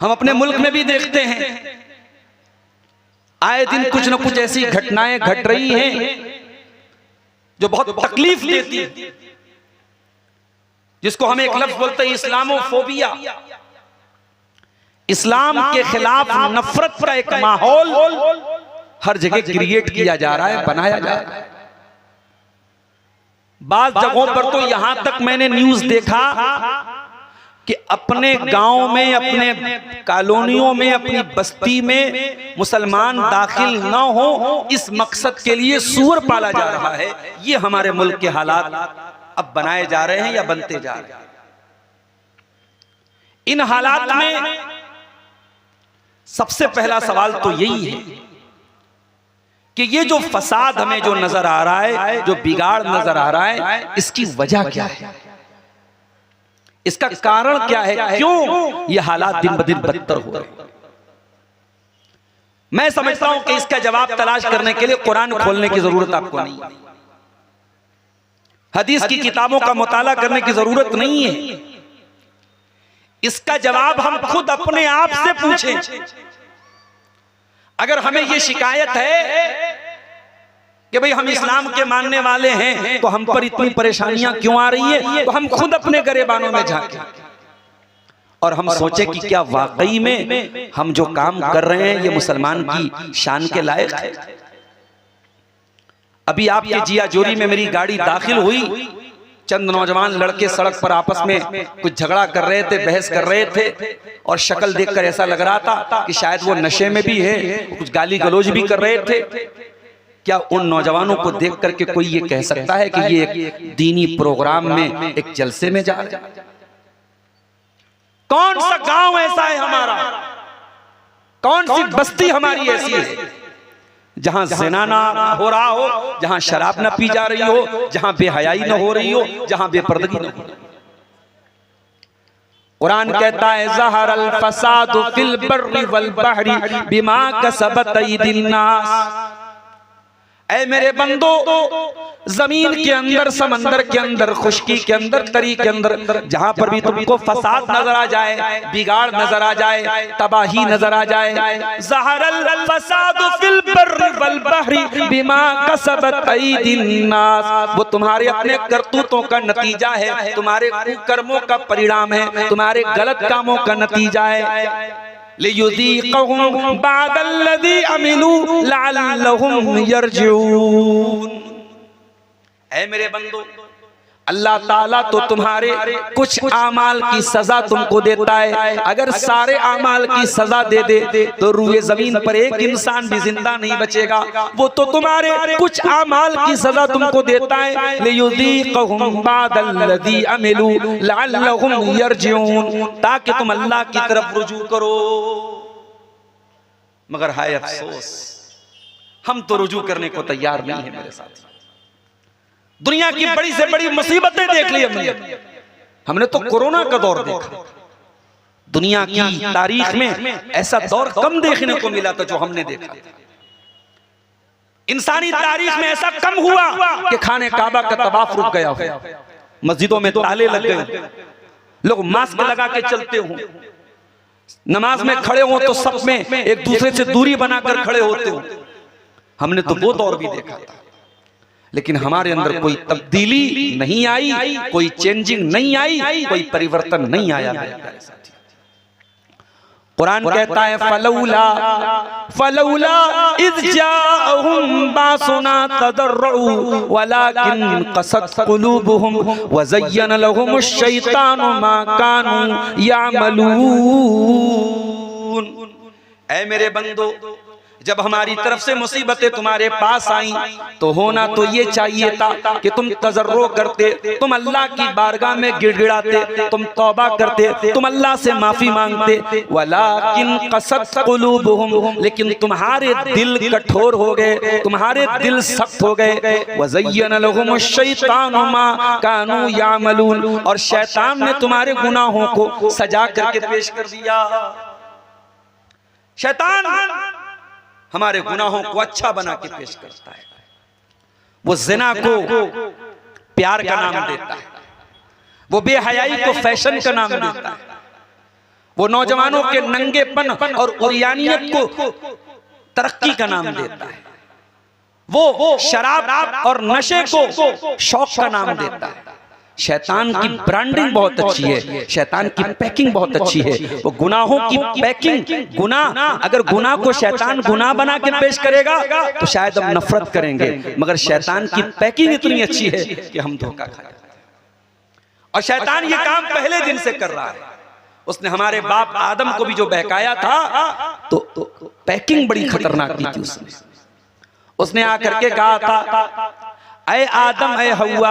हम अपने मुल्क में भी देखते हैं, आए दिन कुछ न कुछ ऐसी घटनाएं घट रही हैं जो बहुत तकलीफ देती है, जिसको हम एक लफ्ज बोलते हैं इस्लामोफोबिया। इस्लाम के खिलाफ नफरत का एक माहौल हर जगह क्रिएट किया जा रहा है, बनाया जा रहा है। बात जगहों पर तो यहां तक मैंने न्यूज देखा कि अपने गांव में, अपने कॉलोनियों में, अपनी बस्ती में मुसलमान दाखिल न हो, इस मकसद के लिए सूअर पाला जा रहा है। ये हमारे मुल्क के हालात अब बनाए जा रहे हैं या बनते जा रहे हैं। इन हालात में सबसे पहला सवाल तो यही है कि ये जो फसाद हमें जो नजर आ रहा है, जो बिगाड़ नजर आ रहा है, इसकी वजह क्या है, इसका कारण क्या है, क्यों ये हालात दिन ब दिन बदतर हो रहे हैं। मैं समझता हूं कि इसका जवाब तलाश करने के लिए कुरान खोलने की जरूरत आपको नहीं है, हदीस की किताबों का मुताला करने की जरूरत नहीं है। इसका जवाब हम खुद अपने आप से पूछें। अगर हमें यह शिकायत है कि भाई हम इस्लाम के मानने वाले हैं तो हम पर इतनी परेशानियां क्यों आ रही है, तो हम खुद अपने गरेबानों में झांकें और हम सोचे कि क्या वाकई में हम जो काम कर रहे हैं ये मुसलमान की शान के लायक है। अभी आपके जिया जोरी में मेरी गाड़ी दाखिल हुई, चंद नौजवान लड़के सड़क पर आपस में कुछ झगड़ा कर रहे थे, बहस कर रहे थे, और शक्ल देखकर ऐसा लग रहा था कि शायद वो नशे में भी है, कुछ गाली गलौज भी कर रहे थे। क्या उन नौजवानों को देख करके कोई ये कह सकता है कि ये एक दीनी प्रोग्राम में, एक जलसे में जा रहे हैं? कौन सा गांव ऐसा है हमारा, कौन सी बस्ती हमारी ऐसी है जहां ज़िना ना हो रहा हो, जहां शराब ना पी जा रही हो, जहां बेहयाई ना हो रही हो, जहां बेपर्दगी ना हो रही हो? कुरान कहता है ज़हरल फसादु फिल बर्रि वल बहरी बिमा कसबत अयदीन नास। ऐ मेरे बंदो, जमीन के अंदर, समंदर के अंदर, खुश्की के अंदर, तरी के अंदर, जहां पर भी तुमको फसाद नजर आ जाए, बिगाड़ नजर आ जाए, तबाही नजर आ जाए, ज़हरल फसादु फिल बर्रि वल बहरी बिमा कसबत अयदीन नास, वो तुम्हारे अपने करतूतों का नतीजा है, तुम्हारे कुकर्मों का परिणाम है, तुम्हारे गलत कामों का नतीजा है। लियुज़ीक़हुम बादल्लज़ी अमिलू लअल्लहुम यरजिऊन। ऐ मेरे बंदो, अल्लाह ताला तो तुम्हारे कुछ आमाल की सजा तुमको देता है। अगर सारे आमाल की सजा दे दे तो रूए जमीन पर एक इंसान भी जिंदा नहीं बचेगा। वो तो तुम्हारे कुछ आमाल की सजा तुमको देता है। लियुज़ीक़हुम बादल्लज़ी अमिलू लअल्लहुम यरजिऊन, ताकि तुम अल्लाह की तरफ रुजू करो। मगर हाय अफसोस, हम तो रुजू करने को तैयार नहीं है मेरे साथ। दुनिया की बड़ी से बड़ी मुसीबतें देख ली हमने तो कोरोना का दौर देखा। दुनिया की तारीख में ऐसा दौर कम देखने को मिला था जो हमने देखा। इंसानी तारीख में ऐसा कम हुआ कि खाने काबा का तवाफ रुक गया हो, मस्जिदों में ताले लग गए, लोग मास्क लगा के चलते हो, नमाज में खड़े हो तो सब में एक दूसरे से दूरी बनाकर खड़े होते हो। हमने तो वो दौर भी देखा था, लेकिन हमारे अंदर कोई तब्दीली नहीं आई, कोई चेंजिंग नहीं आई, कोई परिवर्तन नहीं आया। कुरान कहता है फलौला फलौला इज़ जाअहुम बासुना तदर्रउ वलाकिन क़सत क़ुलूबुहुम व ज़य्यन लहुमुश शैतानु मा कानू यामलून। ऐ मेरे बंदो, जब हमारी तरफ से मुसीबतें तुम्हारे पास आई तो होना तो ये चाहिए था कि तुम तजर्रो करते, तुम अल्लाह की बारगाह में गिड़गिड़ाते, तुम तौबा करते, तुम अल्लाह से माफी मांगते। वलाकिन क़सत क़ुलूबुहुम, लेकिन तुम्हारे दिल कठोर हो गए, तुम्हारे दिल सख्त हो गए। वज़य्यन लहुमुश शैतानु मा कानू यामलून, और शैतान ने तुम्हारे गुनाहों को सजा करके पेश कर दिया। शैतान हमारे गुनाहों को अच्छा बना के पेश करता है। वो ज़िना को प्यार का नाम देता है, वो बेहयाई को फैशन का नाम देता है, वो नौजवानों के नंगेपन और उरियानियत को तरक्की का नाम देता है। वो शराब और नशे को शौक का नाम देता है। शैतान की ब्रांडिंग बहुत अच्छी है, शैतान की पैकिंग बहुत अच्छी है। वो गुनाहों की पैकिंग, गुनाह, अगर गुनाह को शैतान गुनाह बना के पेश करेगा तो शायद हम नफरत करेंगे, मगर शैतान की पैकिंग इतनी अच्छी है कि हम धोखा खाएंगे। और शैतान ये काम पहले दिन से कर रहा है। उसने हमारे बाप आदम को भी जो बहकाया था तो पैकिंग बड़ी खतरनाक की थी। उसने आकर के कहा था, ऐ आदम ऐ हव्वा,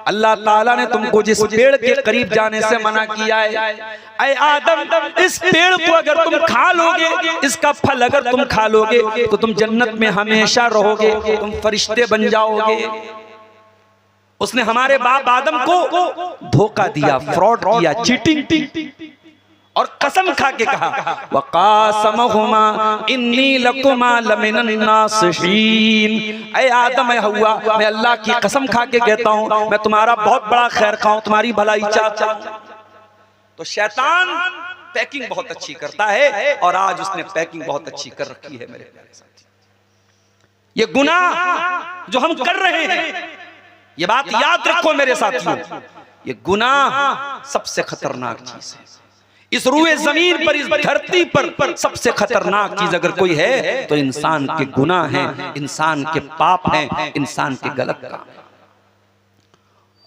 अल्लाह ताला ने तुमको जिस पेड़ के करीब जाने से मना किया है, ऐ आदम, इस पेड़ को अगर तुम खा लोगे, इसका फल अगर तुम खा लोगे तो तुम जन्नत में हमेशा रहोगे, तुम फरिश्ते बन जाओगे। उसने हमारे बाप आदम को धोखा दिया, फ्रॉड किया, चीटिंग और कसम खा के कहा, वक़ासमहुमा इन्नी लकुमा लमिनन नासिहीन, ऐ आदम ऐ हव्वा, मैं अल्लाह की कसम खा के कहता हूं मैं तुम्हारा बहुत बड़ा खैर खाऊं, तुम्हारी भलाई चाहता हूं। तो शैतान पैकिंग बहुत अच्छी करता है और आज उसने पैकिंग बहुत अच्छी कर रखी है। मेरे प्यारे साथी, ये गुनाह जो हम कर रहे हैं, ये बात याद रखो मेरे साथियों, ये गुनाह सबसे खतरनाक चीज है। इस रूए जमीन पर, इस धरती पर सबसे खतरनाक चीज अगर कोई है तो इंसान के गुनाह हैं, इंसान के पाप हैं, इंसान के गलत काम।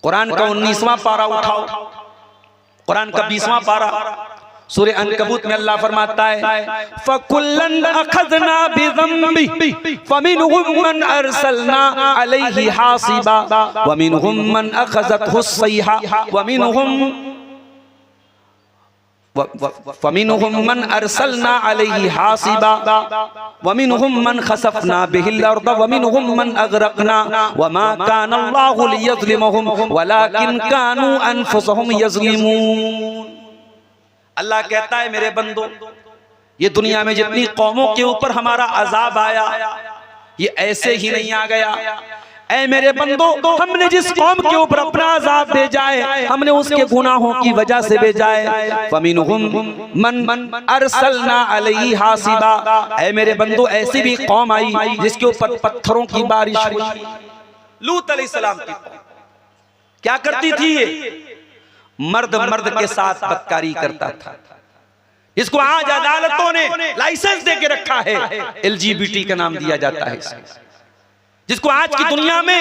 कुरान का 19वां पारा उठाओ, कुरान का 20वां पारा, सूरह अनकबूत में अल्लाह फरमाता है, फकुल्लन अखज़ना बिज़ंबि फमिनहुम मन अरसलना अलैहि हासिबा वमिनहुम मन अखज़तहु सय्हा वमिनहुम मन अरसलना अलैहि हासिबा वमिनहुम मन खसफना बिहिल अर्द वमिनहुम मन अगरकना वमा कान अल्लाहु लियज़लिमहुम वलाकिन कानू अनफुसहुम यज़लिमून। अल्लाह कहता है, मेरे बंदो, ये दुनिया में जितनी कौमों के ऊपर हमारा अजाब आया, ये ऐसे ही नहीं आ गया। ऐ मेरे बंदो, हमने जिस कौम के ऊपर अपना अजाब भेजा है, हमने उसके गुनाहों की वजह से भेजा है। फमिनहुम मन अरसलना अलैहि हासिबा, ऐ मेरे बंदो, ऐसी भी कौम आई जिसके ऊपर पत्थरों की बारिश हुई। लूत अलैहिस्सलाम की कौम क्या करती थी? ये मर्द के साथ बदकारी करता था। इसको आज अदालतों ने लाइसेंस दे के रखा है, LGBT का नाम दिया जाता है, जिसको आज की दुनिया में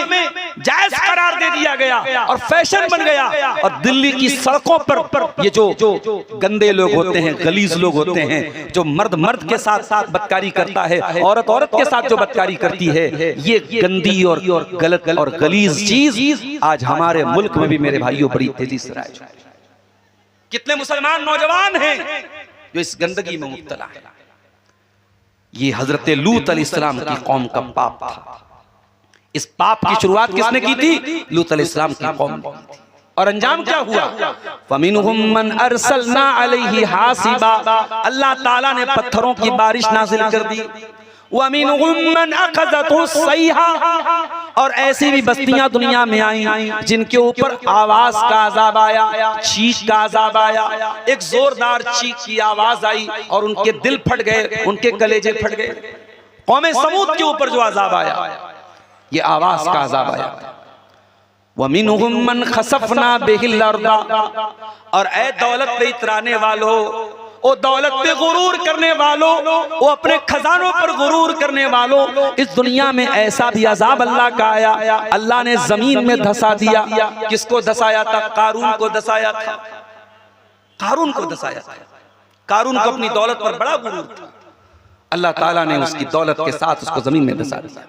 जायज करार दे दिया गया और फैशन बन गया। और दिल्ली की सड़कों पर ये जो गंदे लोग होते हैं, गलीज लोग होते हैं, जो मर्द के साथ बदकारी करता है, औरत के साथ जो बदकारी करती है, ये गंदी और गलत और गलीज चीज आज हमारे मुल्क में भी मेरे भाइयों बड़ी तेजी से राइज। कितने मुसलमान नौजवान हैं जो इस गंदगी में मुब्तला है। ये हजरत लूत अलैहिस्सलाम की कौम का पाप था। इस पाप की शुरुआत किसने की थी? लूत अलैहिस्सलाम की कौम ने। और अंजाम क्या हुआ? फमिनहुम मन अरसलना अलैहि हासिबा, अल्लाह ताला ने पत्थरों की बारिश नाज़िल कर दी। वमिनहुम मन अखज़तहु सय्हा, और ऐसी भी बस्तियां दुनिया में आई जिनके ऊपर आवाज का अजाब आया, चीख का अजाब आया। एक जोरदार चीख की आवाज आई और उनके दिल फट गए, उनके कलेजे फट गए। कौम समूद के ऊपर जो अजाब आया, ये आवाज का अजाब आया। वमिनहुम मन खसफना बिहिल अर्द, और ऐ दौलत पे इतराने वालों, ओ दौलत पे गुरूर करने वालों, वो अपने खजानों पर गुरूर करने वालों, इस दुनिया में ऐसा भी अजाब अल्लाह का आया। अल्लाह ने जमीन में धसा दिया। किसको धसाया था? कारून को धसाया था। कारून को धसाया था। कारून को अपनी दौलत पर बड़ा गुरूर था। अल्लाह ताला ने उसकी दौलत के साथ उसको जमीन में धसा दिया।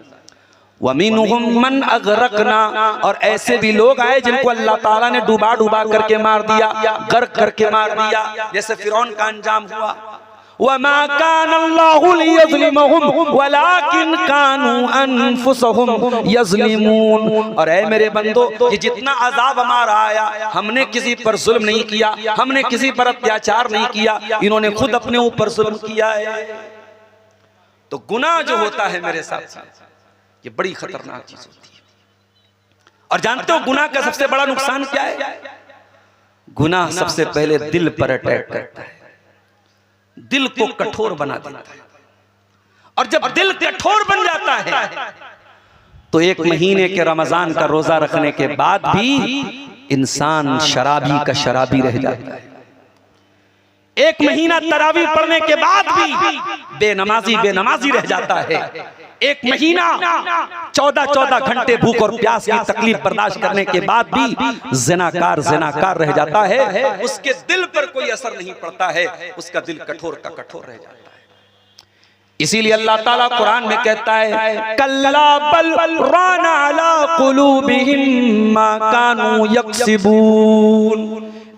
वमिनहुम मन अगरकना, और ऐसे भी लोग आए जिनको अल्लाह ताला ने डुबा करके मार दिया, गर्क करके मार दिया, जैसे फिरौन का अंजाम हुआ। वमा कान अल्लाहु लियज़लिमहुम वलाकिन कानू अनफुसहुम यज़लिमून। और ऐ मेरे बंदो, ये जितना अजाब हमारा आया, हमने किसी पर जुल्म नहीं किया, हमने किसी पर अत्याचार नहीं किया, इन्होंने खुद अपने ऊपर जुल्म किया है। तो गुनाह जो होता है मेरे साथ, ये बड़ी खतरनाक चीज होती है। और जानते हो गुनाह का सबसे बड़ा नुकसान क्या है? गुनाह सबसे पहले दिल पर अटैक करता है। दिल को कठोर बना देता है। और जब दिल कठोर बन जाता है तो एक महीने के रमजान का रोजा रखने के बाद भी इंसान शराबी का शराबी रह जाता है। एक महीना तरावी पढ़ने के बाद भी बेनमाजी रह जाता है। एक महीना 14 घंटे भूख और प्यास की तकलीफ बर्दाश्त करने के बाद भी जिनाकार रह जाता है। उसके दिल पर कोई असर नहीं पड़ता है, उसका दिल कठोर का कठोर रह जाता है। इसीलिए अल्लाह ताला कुरान में कहता है कल्ला बल राना अला कुलूबिहिम मा कानू यक्सिबून।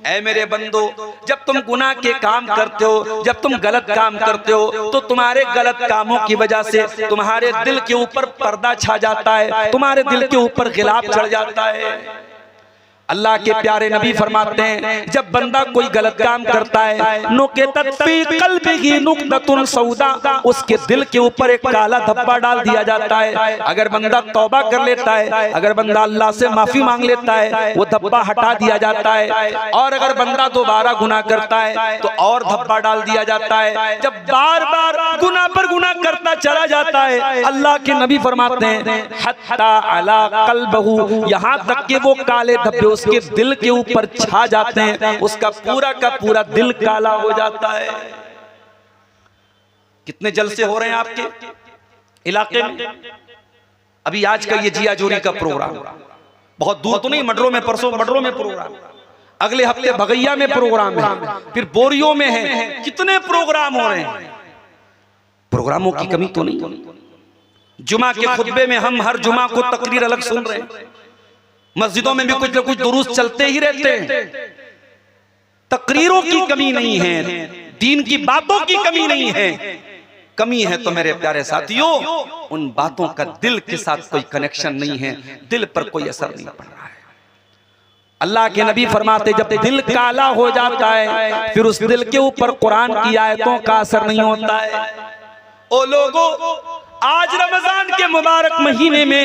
ऐ मेरे बंदो, जब तुम गुनाह के काम करते हो, जब तुम गलत काम करते हो, तो तुम्हारे गलत कामों की वजह से तुम्हारे दिल के ऊपर पर्दा छा जाता है, तुम्हारे दिल के ऊपर गिलाफ चढ़ जाता है। अल्लाह के प्यारे नबी फरमाते हैं जब बंदा कोई गलत काम करता है नुक़ितत फी क़ल्बिही नुक़ततुन सौदा, उसके दिल के ऊपर एक काला धब्बा डाल दिया जाता है। अगर बंदा तौबा कर लेता है, अगर बंदा अल्लाह से माफी मांग लेता है, वो धब्बा हटा दिया जाता है। और अगर बंदा दोबारा गुनाह करता है तो और धब्बा डाल दिया जाता है। जब बार बार गुनाह पर गुनाह करता चला जाता है, अल्लाह के नबी फरमाते हैं हत्ता अला क़ल्बहू, यहाँ तक कि वो काले धब्बे उसके दिल के ऊपर छा जाते हैं, उसका पूरा का पूरा दिल काला हो जाता है। कितने जलसे हो रहे हैं आपके इलाके में? अभी आज का ये जिया जोरी का प्रोग्राम, बहुत दूर तो नहीं, मडरों में, परसों मडरों में प्रोग्राम, अगले हफ्ते भगैया में प्रोग्राम है, फिर बोरियो में है, कितने प्रोग्राम हो रहे हैं। प्रोग्रामों की कमी तो नहीं। जुमा के खुतबे में हम हर जुमा को तकरीर अलग सुन रहे हैं, मस्जिदों में भी कुछ न कुछ दुरूस चलते ही रहते हैं। तकरीरों की कमी नहीं है, दीन की बातों की कमी नहीं है। कमी है तो मेरे प्यारे साथियों उन बातों का दिल के साथ कोई कनेक्शन नहीं है, दिल पर कोई असर नहीं पड़ रहा है। अल्लाह के नबी फरमाते जब दिल काला हो जाता है फिर उस दिल के ऊपर कुरान की आयतों का असर नहीं होता है। ओ लोगों, आज रमजान के मुबारक महीने में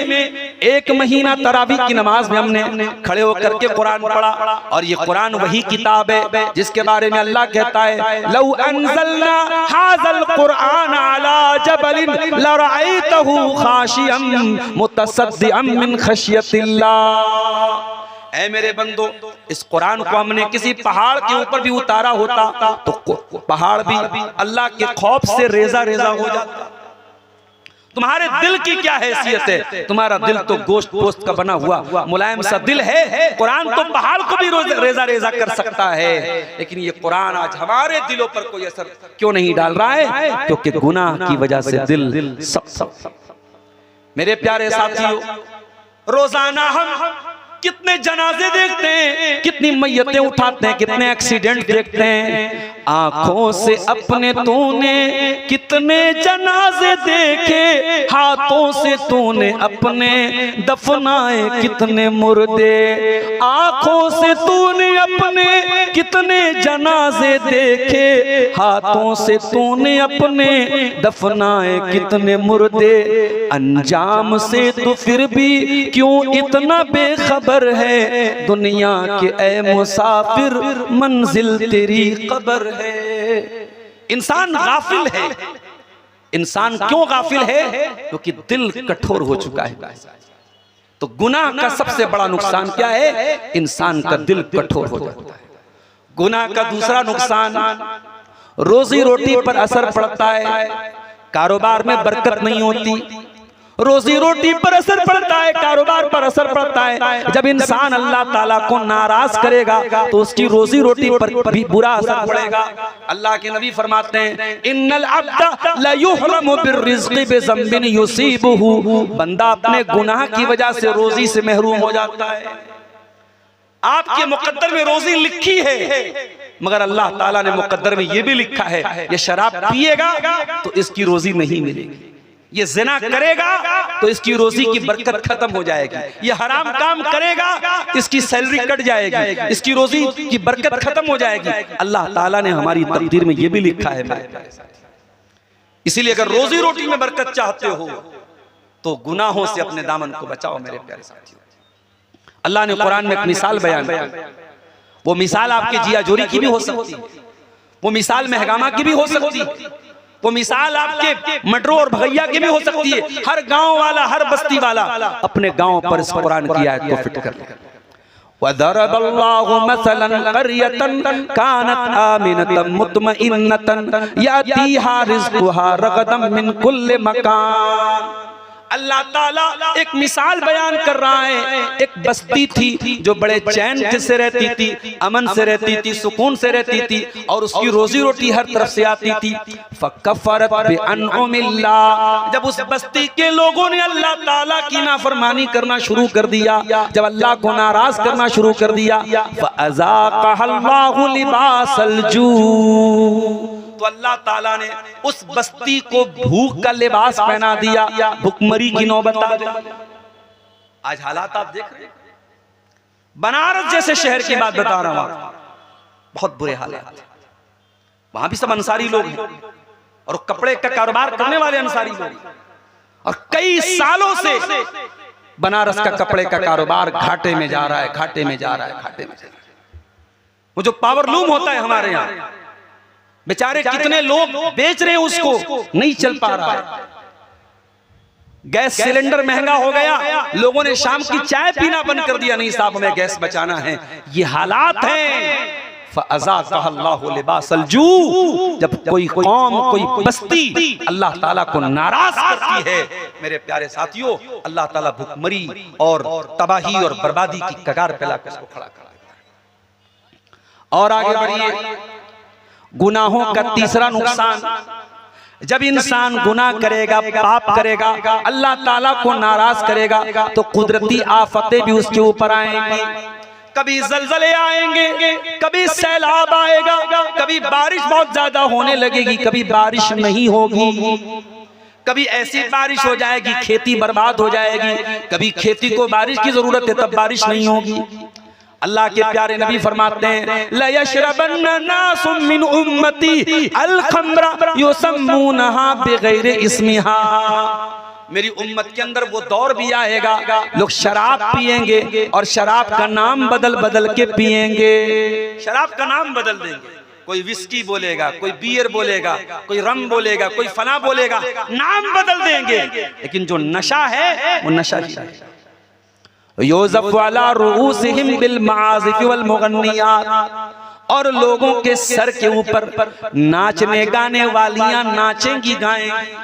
एक महीना तरावी की नमाज में हमने खड़े होकर के कुरान पढ़ा, और ये कुरान वही किताब है जिसके बारे में अल्लाह कहता है लौ अंज़लना हाज़ल कुरआन अला जबलिन लरअयतहु खाशियम मुतसद्दिअम मिन खशियतिल्लाह। ऐ मेरे बंदो, इस कुरान को हमने किसी पहाड़ के ऊपर भी उतारा होता तो पहाड़ भी अल्लाह के खौफ से रेजा रेजा हो जाता। तुम्हारे दिल की क्या हैसियत है? तुम्हारा दिल तो गोश्त पोस्त का बना हुआ मुलायम सा दिल है। कुरान तो पहाड़ को भी रेजा रेजा कर सकता है, लेकिन ये कुरान आज हमारे दिलों पर कोई असर क्यों नहीं डाल रहा है? क्योंकि गुनाह की वजह से दिल सब। मेरे प्यारे साथियों, रोजाना हम कितने जनाजे देखते हैं, कितनी मैयतें उठाते हैं, कितने एक्सीडेंट देखते हैं। आंखों से अपने तूने कितने जनाजे देखे, हाथों से तूने अपने दफनाए कितने मुर्दे। आंखों से तूने अपने कितने जनाजे देखे, हाथों से तूने अपने दफनाए कितने मुर्दे। अंजाम से तो फिर भी क्यों इतना बेखबर है, दुनिया के ए मुसाफिर मंजिल तेरी कब्र है। इंसान गाफिल है। इंसान क्यों गाफिल है? क्योंकि दिल कठोर हो चुका है। तो गुनाह का सबसे बड़ा नुकसान क्या है? इंसान का दिल कठोर हो जाता है। गुनाह का दूसरा नुकसान रोजी रोटी पर असर पड़ता है, कारोबार में बरकत नहीं होती। रोजी रोटी पर असर पड़ता है, कारोबार पर असर पड़ता है। जब इंसान अल्लाह ताला को नाराज करेगा तो उसकी रोजी रोटी पर भी बुरा असर पड़ेगा। अल्लाह के नबी फरमाते हैं इन्नल अब्दा ला युहरमु बिर्रिज़्क़ि बिज़ंबिन युसीबुहु, बंदा अपने गुनाह की वजह से रोजी से महरूम हो जाता है। आपके मुकद्दर में रोजी लिखी है, मगर अल्लाह ताला ने मुकद्दर में यह भी लिखा है ये शराब पिएगा तो इसकी रोजी नहीं मिलेगी, ये जिना करेगा तो इसकी रोजी की बरकत खत्म हो जाएगी, ये हराम काम करेगा इसकी सैलरी कट जाएगी, इसकी रोजी की बरकत खत्म हो जाएगी। अल्लाह ताला ने हमारी तकदीर में ये भी लिखा है। इसीलिए अगर रोजी रोटी में बरकत चाहते हो तो गुनाहों से अपने दामन को बचाओ। मेरे प्यारे साथियों, अल्लाह ने कुरान में एक मिसाल बयान की, वो मिसाल आपके जिया जोरी की भी हो सकती है, वो मिसाल महगामा की भी हो सकती है, वो मिसाल आपके मडरो और भगैया की भी हो सकती है। हर गांव वाला, हर बस्ती वाला अपने गांव पर इस कुरान की आयत को फिट कर ले। वदरबल्लाहु मसलन क़र्यतन कानत आमिनतन मुतमइन्नतन यातीहा रिज़्क़ुहा रग़दन मिन कुल्लि मकान। अल्लाह ताला एक मिसाल बयान कर रहा है। एक बस्ती थी जो बड़े चैन से रहती थी, अमन से रहती थी, सुकून से रहती थी, और उसकी रोजी रोटी हर तरफ से आती थी। फकफरत बिअनउमिल्लाह, जब उस बस्ती के लोगों ने अल्लाह ताला की नाफरमानी करना शुरू कर दिया, जब अल्लाह को नाराज करना शुरू कर दिया, फअज़ाक़हल्लाहु लिबासल जू, तो अल्लाह ताला ने उस बस्ती को भूख का लिबास पहना दिया, भुखमरी की नौबत आ गई। आज हालात आप देख रहे हैं, बनारस जैसे शहर की बात बता रहा हूं, बहुत बुरे हालात। वहां भी सब अंसारी लोग हैं और कपड़े का कारोबार करने वाले अंसारी लोग, और कई सालों से बनारस का कपड़े का कारोबार घाटे में जा रहा है, घाटे में जा रहा है, घाटे में जा रहा है। वो जो पावरलूम होता है हमारे यहाँ, बेचारे कितने लोग बेच रहे हैं, उसको नहीं चल पा रहा है। गैस सिलेंडर महंगा हो गया, लोगों ने शाम की चाय पीना बंद कर दिया, नहीं साहब हमें गैस बचाना है। ये हालात हैं। फअज़ाक़हल्लाहु लिबासल जू, जब कोई कौम, कोई बस्ती अल्लाह ताला को नाराज करती है, मेरे प्यारे साथियों, अल्लाह ताला भुखमरी और तबाही और बर्बादी की कगार पे लाकर उसको खड़ा कर देता है। और आगे बढ़िए, गुनाहों का तीसरा नुकसान, जब इंसान गुनाह करेगा, पाप करेगा, अल्लाह ताला को नाराज करेगा, तो कुदरती आफतें भी उसके ऊपर आएंगी। कभी जलजले आएंगे, कभी सैलाब आएगा, कभी बारिश बहुत ज्यादा होने लगेगी, कभी बारिश नहीं होगी, कभी ऐसी बारिश हो जाएगी खेती बर्बाद हो जाएगी, कभी खेती को बारिश की जरूरत है तब बारिश नहीं होगी। अल्लाह के प्यारे नबी फरमाते हैं, ला यशरबन्ना नासुम मिन उम्मती अल खम्रा युसम्मूनहा बिगैरि इस्मिहा, मेरी उम्मत के अंदर वो दौर भी आएगा, लोग शराब पिएंगे और शराब का नाम बदल बदल के पिएंगे, शराब का नाम बदल देंगे। कोई विस्की बोलेगा, कोई बियर बोलेगा, कोई रम बोलेगा, कोई फना बोलेगा, नाम बदल देंगे, लेकिन जो नशा है वो नशा ही है। यूज़फ़ु अला रुऊसिहिम बिल मआज़िफ़ वल मुग़न्नियात, और लोगों के सर के ऊपर नाचने गाने वालियां नाचेंगी, गाएंगी।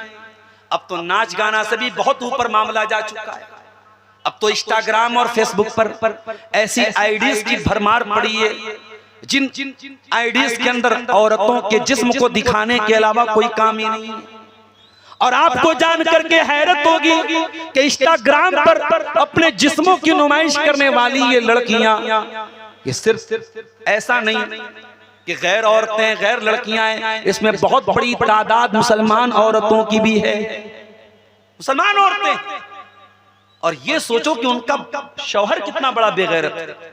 अब तो नाच गाना से भी बहुत ऊपर मामला जा चुका है। अब तो इंस्टाग्राम और फेसबुक पर ऐसी आईडीज की भरमार पड़ी है, जिन आईडीज के अंदर औरतों के जिस्म को दिखाने के अलावा कोई काम ही नहीं है। और आपको जान करके हैरत होगी कि इंस्टाग्राम पर अपने जिस्मों की नुमाइश करने वाली ये लड़कियां, ये सिर्फ ऐसा नहीं कि गैर औरतें, गैर लड़कियां हैं, इसमें बहुत बड़ी तादाद मुसलमान औरतों की भी है, मुसलमान औरतें। और ये सोचो कि उनका शौहर कितना बड़ा बेगैरत है,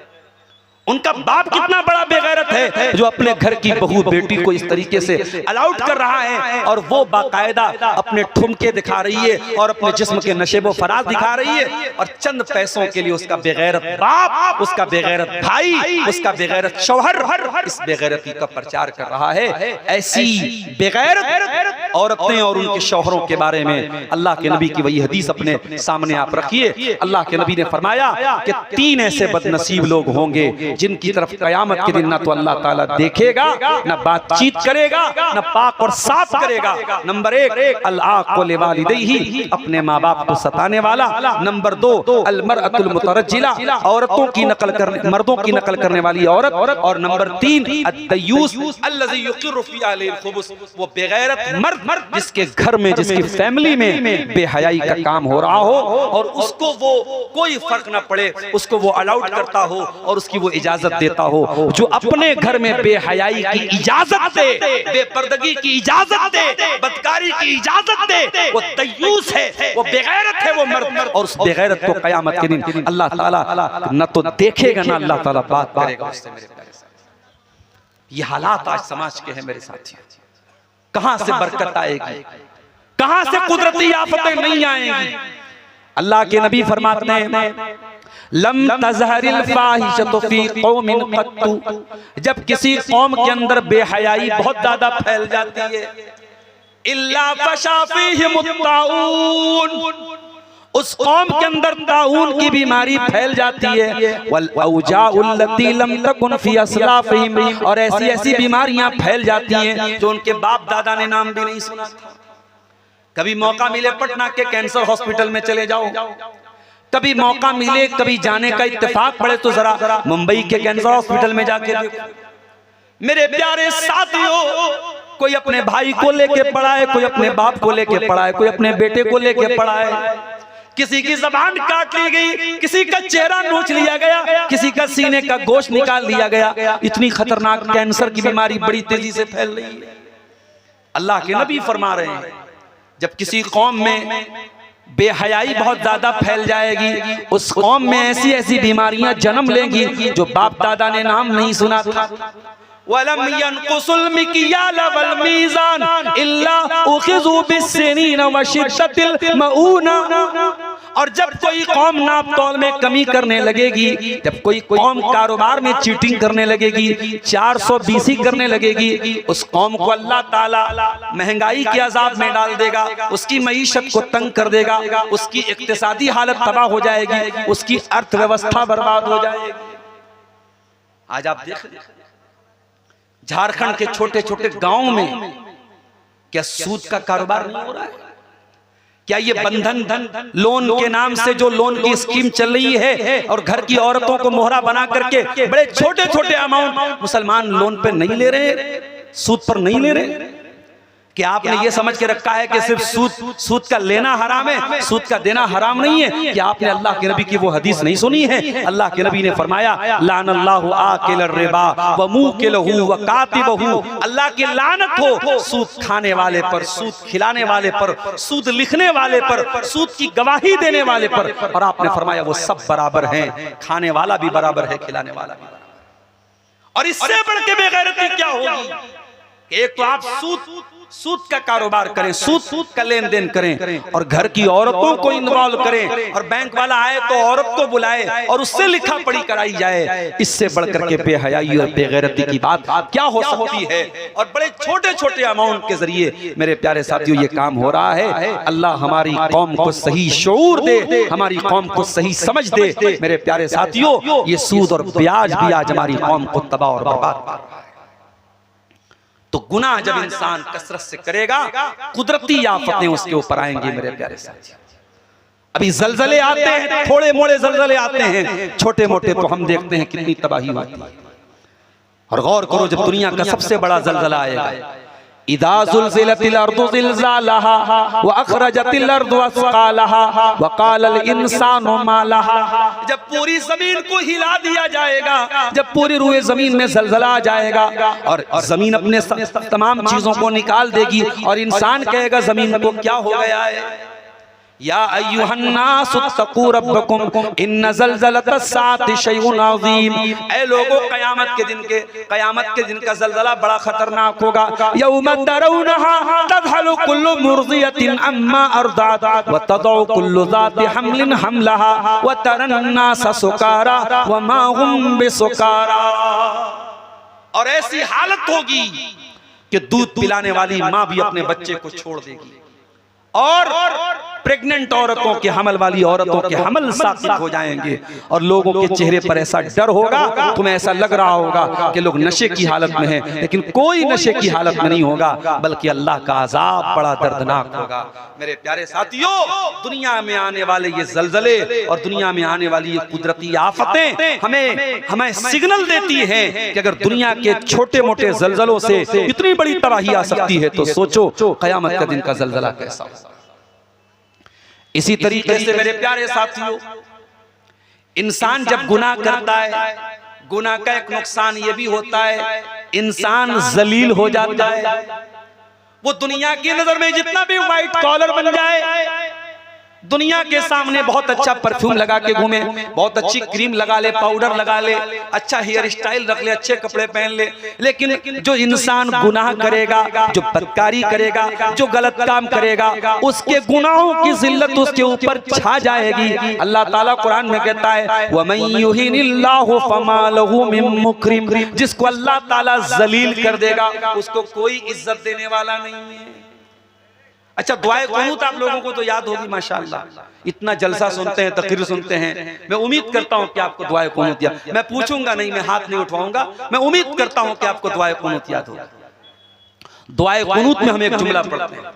उनका बाप कितना बड़ा बेगैरत है, जो अपने घर की बहू बेटी को इस तरीके से अलाउड कर रहा है, और वो बाकायदा अपने ठुमके दिखा रही है और अपने जिस्म के नशेबो फराज दिखा रही है, और चंद पैसों के लिए उसका बेगैरत बाप, उसका बेगैरत भाई, उसका बेगैरत शौहर इस बेगैरती का प्रचार कर रहा है। ऐसी बेगैरत औरतें और उनके शौहरों के बारे में अल्लाह के नबी की वही हदीस अपने सामने आप रखिए। अल्लाह के नबी ने फरमाया कि 3 ऐसे बदनसीब लोग होंगे जिनकी तरफ कयामत के दिन ना तो अल्लाह ताला देखेगा, ना बातचीत करेगा, ना पाक और साफ करेगा। नंबर 1 अल-आक़ु लिवालिदैहि, अपने माँ बाप को सताने वाला। नंबर 2 अल-मरअतुल मुतरज्जिला, औरतों की नकल करने, मर्दों की नकल करने वाली औरत। और नंबर 3 अद-दय्यूस अल्लज़ी युक़िर्रु फ़ी अहलिहिल खुबुस, वो बेगैरत मर्द जिसके घर में, जिसकी फैमिली में बेहयाई का काम हो रहा हो और उसको वो कोई फर्क ना पड़े, उसको वो अलाउड करता हो और उसकी वो इजाजत देता हो। जो अपने घर में बेहयाई की इजाजत दे, बेपर्दगी की इजाजत दे, बदकारी की इजाजत दे, वो दय्यूस है, वो बेगैरत है, वो मर्द। और उस बेगैरत को कयामत के दिन अल्लाह ताला न तो देखेगा, ना अल्लाह ताला बात करेगा उससे। मेरे प्यारे साथी, ये हालात आज समाज के हैं मेरे साथियों। कहां से बरकत आएगी, कहां से कुदरती आफतें नहीं आएंगी। अल्लाह के नबी फरमाते हैं, लम तज़हरिल फाहिशतु फी कौमिन क़त्तु, जब किसी कौम के अंदर बेहयाई बहुत ज्यादा फैल जाती है, इल्ला फशा फीहिमुत ताऊन, उस कौम के अंदर ताऊन की बीमारी फैल जाती है। वल औजाउल लती लम तकुन फी अस्लाफिहिम, और ऐसी ऐसी बीमारियां फैल जाती हैं जो उनके बाप दादा ने नाम भी नहीं सुना था। कभी मौका मिले पटना के कैंसर हॉस्पिटल में चले जाओ, कभी मौका मिले, कभी जाने का इत्तेफाक पड़े तो जरा मुंबई के कैंसर हॉस्पिटल में जाके देखो। मेरे प्यारे साथियों, कोई अपने भाई को लेके पड़ा है, कोई अपने बाप को लेके पड़ा है, कोई अपने बेटे को लेके पड़ा है, किसी की जबान काट ली गई, किसी का चेहरा नोच लिया गया, किसी का सीने का गोश्त निकाल लिया गया। इतनी खतरनाक कैंसर की बीमारी बड़ी तेजी से फैल रही है। अल्लाह के नबी फरमा रहे हैं, जब किसी कौम में बेहयाई बहुत ज्यादा फैल जाएगी, उस कौम में ऐसी ऐसी बीमारियां जन्म लेंगी जो बाप दादा ने नाम नहीं सुना था। वलम यनकुसुल मिकियाल वल मीज़ान इल्ला उखिज़ू बिस्सिनीन व शिद्दतिल मऊना, और जब कोई कौम नाप तौल में कमी करने लगेगी, जब कोई कौम कारोबार में चीटिंग करने लगेगी, 420 करने लगेगी, उस कौम को अल्लाह ताला महंगाई के अजाब में डाल देगा, उसकी मईशत को तंग कर देगा, उसकी इक्तिसादी हालत तबाह हो जाएगी, उसकी अर्थव्यवस्था बर्बाद हो जाएगी। आज आप देख झारखंड के छोटे छोटे गांवों में क्या सूद का कारोबार नहीं हो रहा है? क्या ये बंधन धन लोन के नाम से जो लोन की स्कीम चल रही है और घर की औरतों को मोहरा बना करके बड़े छोटे छोटे अमाउंट मुसलमान लोन पे नहीं ले रहे, सूद पर नहीं ले रहे? कि आपने ये समझ के रखा है कि सिर्फ सूद का लेना हराम है, सूद का देना हराम नहीं है? कि आपने अल्लाह के नबी की वो हदीस नहीं सुनी है? अल्लाह के नबी ने फरमाया, लानल्लाहु आकिल रिबा व मुकिलहु व कातिबहु, अल्लाह की लानत हो सूद खाने वाले पर, सूद खिलाने वाले पर, सूद लिखने वाले पर, सूद की गवाही देने वाले पर। और आपने फरमाया वो सब बराबर हैं, खाने वाला भी बराबर है, खिलाने वाला भी बराबर है। और इससे बढ़ के बेगैरती क्या होगी? एक तो आप सूद का कारोबार करें, सूद का लेन देन करें, और घर की औरतों को इन्वॉल्व करें, और बैंक वाला आए तो औरत को बुलाए और उससे लिखा पढ़ी कराई जाए। इससे बढ़कर के बेहयाई और बेगैरती की बात क्या हो सकती है? और बड़े छोटे छोटे अमाउंट के जरिए मेरे प्यारे साथियों ये काम हो रहा है। अल्लाह हमारी कौम को सही शऊर दे, हमारी कौम को सही समझ दे। मेरे प्यारे साथियों, ये सूद और ब्याज भी आज हमारी कौम को तबाह और बर्बाद कर रहा है। तो गुनाह जब इंसान कसरत से करेगा, कुदरती आफतें उसके ऊपर आएंगी। मेरे प्यारे साथी, अभी जलजले आते हैं, थोड़े मोड़े जलजले आते हैं, छोटे मोटे तो हम देखते हैं कितनी तबाही होती है। और गौर करो, जब दुनिया का सबसे बड़ा जलजला आएगा, इदा ज़ुल्ज़िलतिल अर्दु ज़िल्ज़ालहा व अख़रजतिल अर्दु अस्क़ालहा व क़ालल इंसानु मा लहा, जब पूरी जमीन को हिला दिया जाएगा, जब पूरी रूए जमीन में ज़लज़ला आ जाएगा और जमीन अपने तमाम चीजों को निकाल देगी और इंसान कहेगा जमीन को क्या हो गया है? या अय्युहन्नास तक़ू रब्बकुम इन्न ज़लज़लतस्साअति शैउन अज़ीम, ऐ लोगों, क़यामत के दिन का ज़लज़ला बड़ा खतरनाक होगा। यौम तरौनहा तज़हलु कुल्लु मुर्ज़ियतिन अम्मा अर्ज़अत व तदउ कुल्लु ज़ाति हम्लिन हमलहा व तरन्नास सुकारा व मा हुम बिसुकारा, और ऐसी हालत होगी कि दूध पिलाने वाली माँ भी अपने बच्चे को छोड़ देगी, और प्रेग्नेंट औरतों के, हमल वाली औरतों के हमल साबित हो जाएंगे, और लोगों के चेहरे पर ऐसा डर होगा, तुम्हें ऐसा लग रहा होगा कि लोग नशे की हालत में हैं, लेकिन कोई नशे की हालत में नहीं होगा, बल्कि अल्लाह का अजाब बड़ा दर्दनाक होगा। मेरे प्यारे साथियों, दुनिया में आने वाले ये जलजले और दुनिया में आने वाली ये कुदरती आफतें हमें सिग्नल देती हैं कि अगर दुनिया के छोटे मोटे जलजलों से इतनी बड़ी तबाही आ सकती है, तो सोचो क़यामत का दिन का जलजला कैसा होगा। इसी तरीके से मेरे प्यारे साथियों, इंसान जब गुनाह करता है, गुनाह का एक नुकसान ये भी होता है, इंसान जलील हो जाता है। वो दुनिया की नजर में जितना भी व्हाइट कॉलर बन जाए, दुनिया के सामने बहुत अच्छा परफ्यूम लगा के घूमे, बहुत अच्छी क्रीम लगा ले, पाउडर लगा ले, अच्छा हेयर स्टाइल रख ले, अच्छे कपड़े पहन ले, लेकिन जो इंसान गुनाह करेगा, जो बदकारी करेगा, जो गलत काम करेगा, उसके गुनाहों की जिल्लत उसके ऊपर छा जाएगी। अल्लाह ताला कुरान में कहता है वमन युहिनिल्लाहु फमा लहु मिन मुकरिम, जिसको अल्लाह ताला जलील कर देगा उसको कोई इज्जत देने वाला नहीं है। अच्छा, दुआए कुनूत आप लोगों को तो याद होगी माशाअल्लाह, इतना जलसा सुनते हैं, तकरीर सुनते हैं। मैं उम्मीद करता हूं कि आपको दुआए कुनूत याद, मैं पूछूंगा नहीं, मैं हाथ नहीं उठवाऊंगा, मैं उम्मीद करता हूं कि आपको दुआए कुनूत याद होगा। दुआए कुनूत में हम एक जुमला पढ़ते हैं,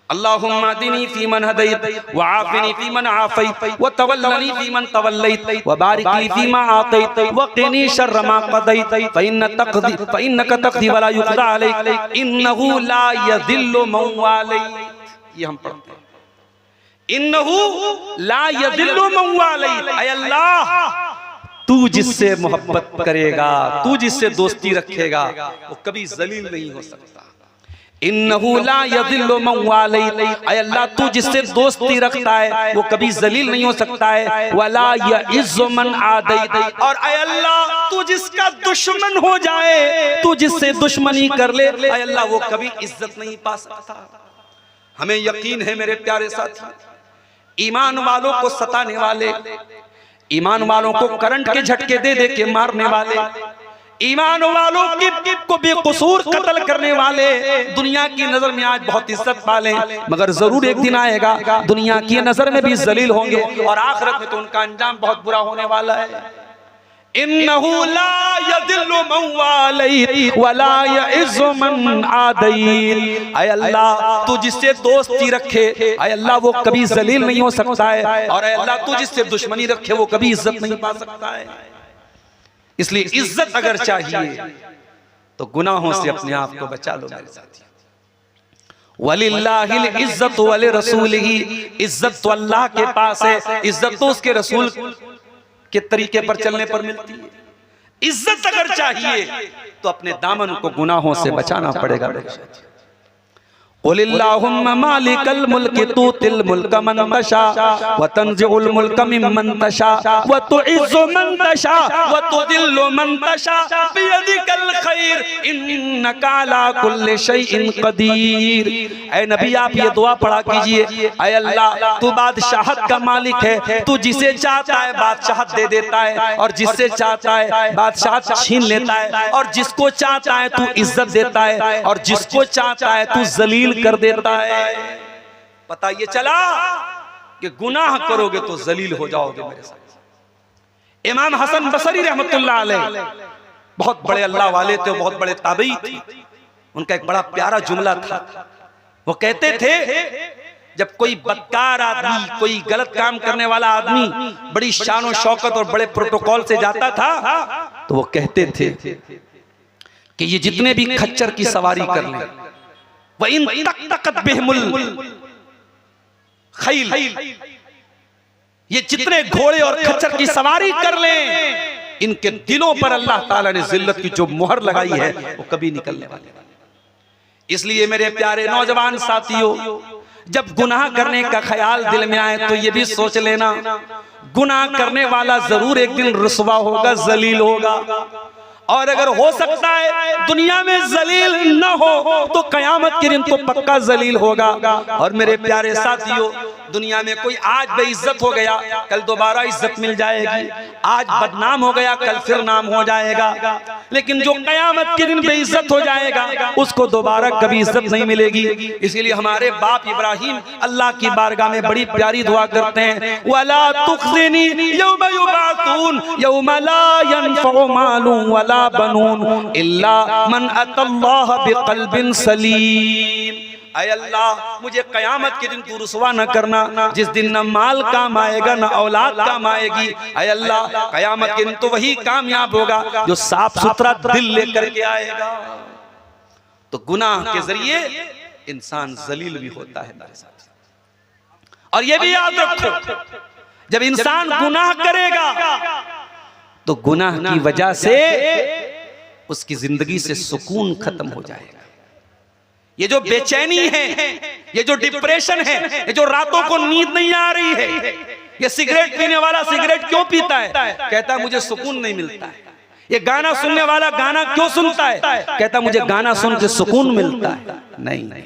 अल्लाहुम्मा अहदिनी फीमन हदैत व आफिनी फीमन आफैत व तवल्लनी फीमन तवल्लैत व बारिक ली फीमा आतैत व क़िनी शर्र मा क़दैत फ़इन्नका तक़दी व ला युक़दा अलैक इन्नहु ला यज़िल्लु मन वालैत। ये हम पढ़ते हैं, इन्नहु ला यज़िल्लु मन वालैत। ऐ अल्लाह, तू जिससे मोहब्बत करेगा, तू जिससे दोस्ती रखेगा, वो कभी जलील नहीं हो सकता। इन्नहु ला यज़िल्लु मन वालैत, ऐ अल्लाह, तू जिससे दोस्ती रखता है वो कभी जलील नहीं हो सकता है। वला यइज़्ज़ु मन आदैत, और ऐ अल्लाह, तू जिसका दुश्मन हो जाए, तू जिससे दुश्मनी कर ले, ऐ अल्लाह, वो कभी इज्जत नहीं पा सकता। हमें यकीन है मेरे प्यारे साथी, ईमान वालों को सताने वाले, ईमान वालों को करंट के झटके दे दे के मारने वाले, ईमान वालों को बेकसूर कत्ल करने वाले दुनिया की नजर में आज बहुत इज्जत पाले, मगर जरूर एक दिन आएगा दुनिया की नजर में भी जलील होंगे और आखिरत में तो उनका अंजाम बहुत बुरा होने वाला है। इन्नहु ला यज़िल्लु मन वालैत वला यइज़्ज़ु मन आदैत। ऐ अल्लाह, तू जिससे दोस्ती रखे, ऐ अल्लाह, वो कभी जलील नहीं हो सकता है, और ऐ अल्लाह, तू जिससे दुश्मनी रखे वो कभी इज्जत नहीं पा सकता है। इसलिए इज्जत अगर चाहिए तो गुनाहों से अपने आप को बचा लो मेरे साथी। वलिल्लाहिल इज्जतु वलि रसूलिही, इज्जत तो अल्लाह के पास है, इज्जत तो उसके रसूल के तरीके पर चलने पर मिलती है। इज्जत अगर चाहिए तो अपने दामन को गुनाहों से बचाना पड़ेगा मेरे साथी। कुलिल्लाहुम्मा मालिकल मुल्क तुतिल मुल्क मन तशा व तंज़िउल मुल्क मिम्मन तशा व तुइज़्ज़ु मन तशा व तुदिल्लु मन तशा बियदिकल खैर इन्नका अला कुल्लि शैइन क़दीर। ऐ नबी, आप ये दुआ पढ़ा कीजिए, ऐ अल्लाह, तू बादशाहत का मालिक है, तू जिसे चाहता है बादशाहत दे देता है, और जिससे चाहता है बादशाहत छीन लेता है, और जिसको चाहता है तू इज्जत देता है, और जिसको चाहता है तू जलील कर देता है। पता ये चला कि गुनाह करोगे तो जलील हो जाओगे मेरे साथ। इमाम हसन बसरी रहमतुल्लाह अलैह बहुत बड़े अल्लाह वाले थे, बहुत बड़े ताबई थे। उनका एक बड़ा प्यारा जुमला था, वो कहते थे जब कोई बदकार आदमी, कोई गलत काम करने वाला आदमी बड़ी शान और शौकत और बड़े प्रोटोकॉल से जाता था, तो वो कहते थे कि ये जितने भी खच्चर की सवारी कर ले, वह इन तक बिहिमुल खैल, ये जितने घोड़े और खच्चर की सवारी कर लें, इनके दिलों पर अल्लाह ताला ने जिल्लत की जो मुहर लगाई है वो कभी निकलने वाली नहीं। इसलिए मेरे प्यारे नौजवान साथियों, जब गुनाह करने का ख्याल दिल में आए तो ये भी सोच लेना, गुनाह करने वाला जरूर एक दिन रुसवा होगा, जलील होगा, और अगर हो सकता है दुनिया में जलील न हो तो कयामत के दिन तो पक्का जलील होगा। और मेरे प्यारे साथियों, दुनिया में कोई आज बेइज्जत हो गया, कल दोबारा इज्जत मिल जाएगी, आज बदनाम हो गया, कल फिर नाम हो जाएगा, लेकिन जो कयामत के दिन बेइज्जत हो जाएगा उसको दोबारा कभी इज्जत नहीं मिलेगी। इसीलिए हमारे बाप इब्राहिम अल्लाह की बारगाह में बड़ी प्यारी दुआ करते हैं, वला तुख्ज़िनी यौम युबअसून यौम ला यनफ़उ मालुन वला बनून इल्ला मन अतल्लाह बिक़ल्बिन सलीम। ऐ अल्लाह, मुझे कयामत के दिन तू रुसवा न करना, जिस दिन न माल काम आएगा न औलाद काम आएगी। ऐ अल्लाह, कयामत के दिन तो वही कामयाब होगा जो साफ सुथरा दिल लेकर के आएगा। तो गुनाह के जरिए इंसान जलील भी होता है मेरे साथ। और ये भी याद रखो, जब इंसान गुनाह करेगा तो गुनाह की वजह से उसकी जिंदगी से सुकून खत्म हो जाएगा। ये जो बेचैनी है, ये जो डिप्रेशन है, ये जो रातों को नींद नहीं आ रही है, ये सिगरेट पीने वाला सिगरेट क्यों पीता है? कहता है मुझे सुकून नहीं मिलता है। ये गाना सुनने वाला गाना क्यों सुनता है? कहता मुझे गाना सुन के सुकून मिलता है। नहीं,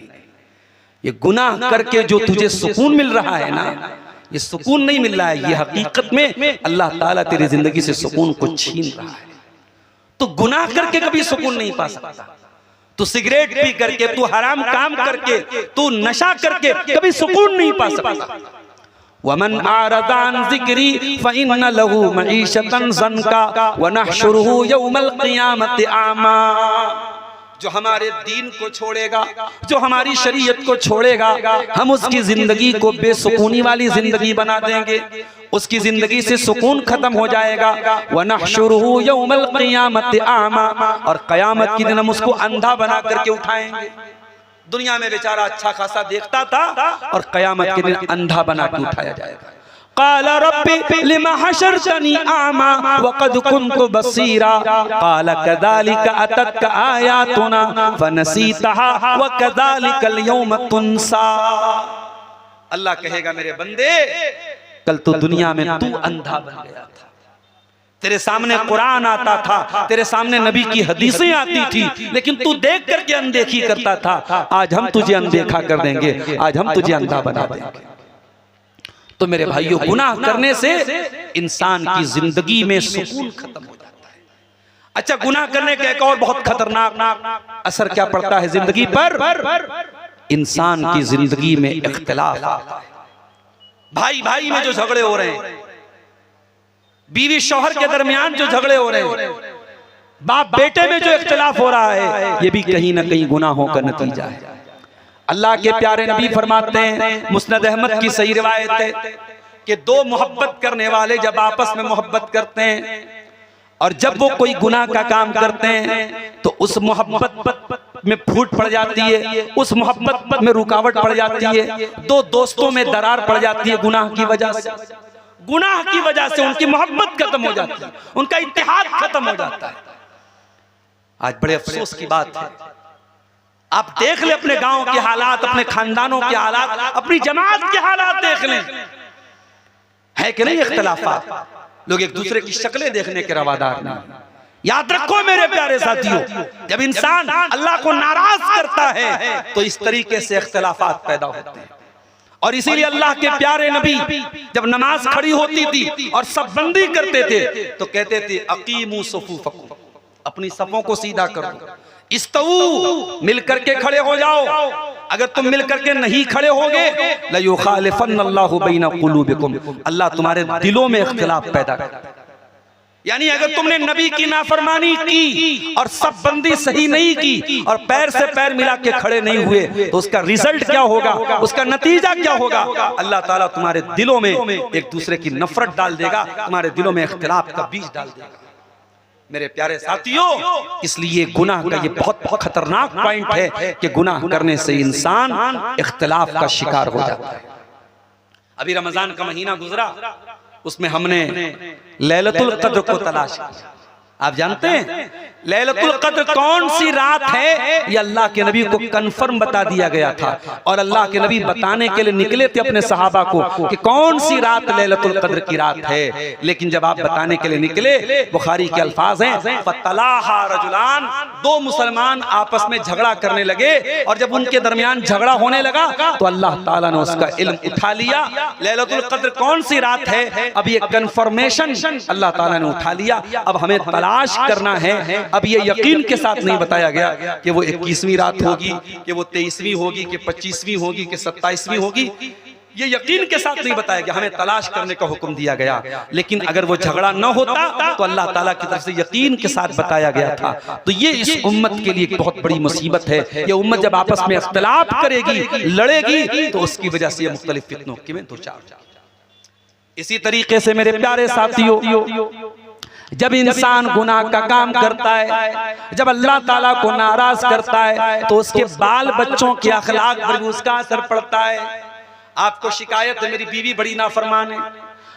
ये गुनाह करके जो तुझे सुकून मिल रहा है ना, ये सुकून नहीं मिल रहा है, ये हकीकत में अल्लाह ताला तेरी जिंदगी से सुकून को छीन रहा है। तो गुनाह करके कभी सुकून नहीं पा सकता। तू सिगरेट पी करके, तू हराम काम करके, तू नशा करके कभी सुकून नहीं पा सकता। वमन आरदान ज़िक्री फ़इन्न लहू मईशतन ज़न्का व नहशुरुहु यौमल क़ियामति आमा। जो हमारे दीन को छोड़ेगा, जो हमारी शरीयत को छोड़ेगा, हम उसकी जिंदगी को बेसुकूनी वाली जिंदगी बना देंगे, उसकी जिंदगी से सुकून खत्म हो जाएगा। व नहशुरुहु यौमल क़ियामति आमा, और क़यामत के दिन हम उसको अंधा बना करके उठाएंगे। दुनिया में बेचारा अच्छा खासा देखता था और क़यामत के दिन अंधा बना के उठाया जाएगा। क़ाल रब्बी लिमा हशरतनी आमा वक़द कुन्तु बसीरा क़ाल कज़ालिका अततका आयातुना फ़नसीतहा व कज़ालिकल यौम तुनसा। अल्लाह कहेगा मेरे बंदे, कल तो दुनिया में तू अंधा बन गया था, तेरे सामने कुरान आता था, तेरे सामने नबी की हदीसें आती थी, लेकिन तू देख करके अनदेखी करता था। आज हम तुझे अनदेखा कर देंगे, आज हम तुझे अंधा बना देंगे। तो मेरे भाइयों, गुनाह करने से इंसान की जिंदगी में सुकून खत्म हो जाता है। अच्छा, गुनाह करने का एक और बहुत खतरनाक असर क्या पड़ता है जिंदगी पर? इंसान की जिंदगी में इख्तिलाफ आता है। भाई भाई में जो झगड़े हो रहे हैं, बीवी शौहर के दरमियान जो झगड़े हो रहे हैं, बाप बेटे में जो इख्तिलाफ हो रहा है, ये भी कहीं ना कहीं गुनाहों का नतीजा है। अल्लाह के प्यारे नबी फरमाते हैं, मुस्नद अहमद की सही रिवायत है कि दो मोहब्बत करने वाले जब आपस में मोहब्बत करते हैं और जब वो कोई गुनाह का काम करते हैं तो उस मोहब्बत में फूट पड़ जाती है, उस मोहब्बत में रुकावट पड़ जाती है, दो दोस्तों में दरार पड़ जाती है गुनाह की वजह से। गुनाह की वजह से उनकी मोहब्बत खत्म हो जाती है, उनका इत्तेहाद खत्म हो जाता है। आज बड़े अफसोस की बात है, आप देख ले अपने गांव के हालात, अपने खानदानों के हालात, अपनी जमात के हालात देख लें, है कि नहीं इख्तिलाफात? लोग एक दूसरे की शक्लें देखने के रवादार नहीं। याद रखो मेरे प्यारे साथियों, जब इंसान अल्लाह को नाराज करता है तो इस तरीके से इख्तिलाफात पैदा होते हैं। और इसीलिए अल्लाह के प्यारे नबी जब नमाज खड़ी होती थी और सब बंदी करते थे तो कहते थे अकीमू सुफूफकुम, अपनी सफों को सीधा करो, इस्तऊ, मिल करके खड़े हो जाओ। अगर तुम मिल करके नहीं खड़े होगे, लयुखालिफन्नल्लाहु बैना कुलूबिकुम, अल्लाह तुम्हारे दिलों में इख्तिलाफ पैदा करेगा। यानी अगर तुमने नबी की नाफरमानी की और सब बंदी सही नहीं की और पैर से पैर मिला के खड़े नहीं हुए तो उसका रिजल्ट क्या होगा, उसका नतीजा क्या होगा? अल्लाह ताला तुम्हारे दिलों में एक दूसरे की नफरत डाल देगा, तुम्हारे दिलों में इख्तिलाफ का बीज डाल देगा। मेरे प्यारे साथियों, इसलिए गुनाह का ये बहुत खतरनाक पॉइंट है कि गुनाह करने से इंसान इख्तिलाफ का शिकार हो जाता है। अभी रमजान का महीना गुजरा, उसमें हमने लैलतुल कद्र को तलाश किया। आप जानते हैं लैलतुल कद्र कौन सी रात है? ये अल्लाह के नबी को कंफर्म बता दिया गया था और अल्लाह के नबी बताने के लिए निकले थे अपने सहाबा को कि कौन सी रात लैलतुल कद्र की रात है। लेकिन जब आप बताने के लिए निकले, बुखारी के अल्फाज हैं, फतलाहा रजुलान, दो मुसलमान आपस में झगड़ा करने लगे और जब उनके दरमियान झगड़ा होने लगा तो अल्लाह ताला ने उसका इल्म उठा लिया। लैलतुल कद्र कौन सी रात है, अब ये कंफर्मेशन अल्लाह ताला ने उठा लिया। अब हमें तलाश करना है। अब ये यकीन के साथ नहीं बताया गया कि वो 21वीं रात होगी, कि वो 23वीं होगी, कि 25वीं होगी, कि 27वीं होगी। ये यकीन के साथ नहीं बताया गया, हमें तलाश करने का हुक्म दिया गया। लेकिन अगर वो झगड़ा न होता तो अल्लाह ताला की तरफ से यकीन के साथ बताया गया था। तो ये इस उम्मत के लिए बहुत बड़ी मुसीबत है। ये उम्मत जब आपस में इख्तिलाफ करेगी, लड़ेगी, तो उसकी वजह से ये मुख्तलिफ फितनों में दो चार। इसी तरीके से मेरे प्यारे साथियों, जब इंसान गुनाह का काम करता है, जब अल्लाह ताला को नाराज करता है तो उसके बाल बच्चों के अखलाक पर भी उसका असर पड़ता है। आपको शिकायत है मेरी बीवी बड़ी नाफरमान है,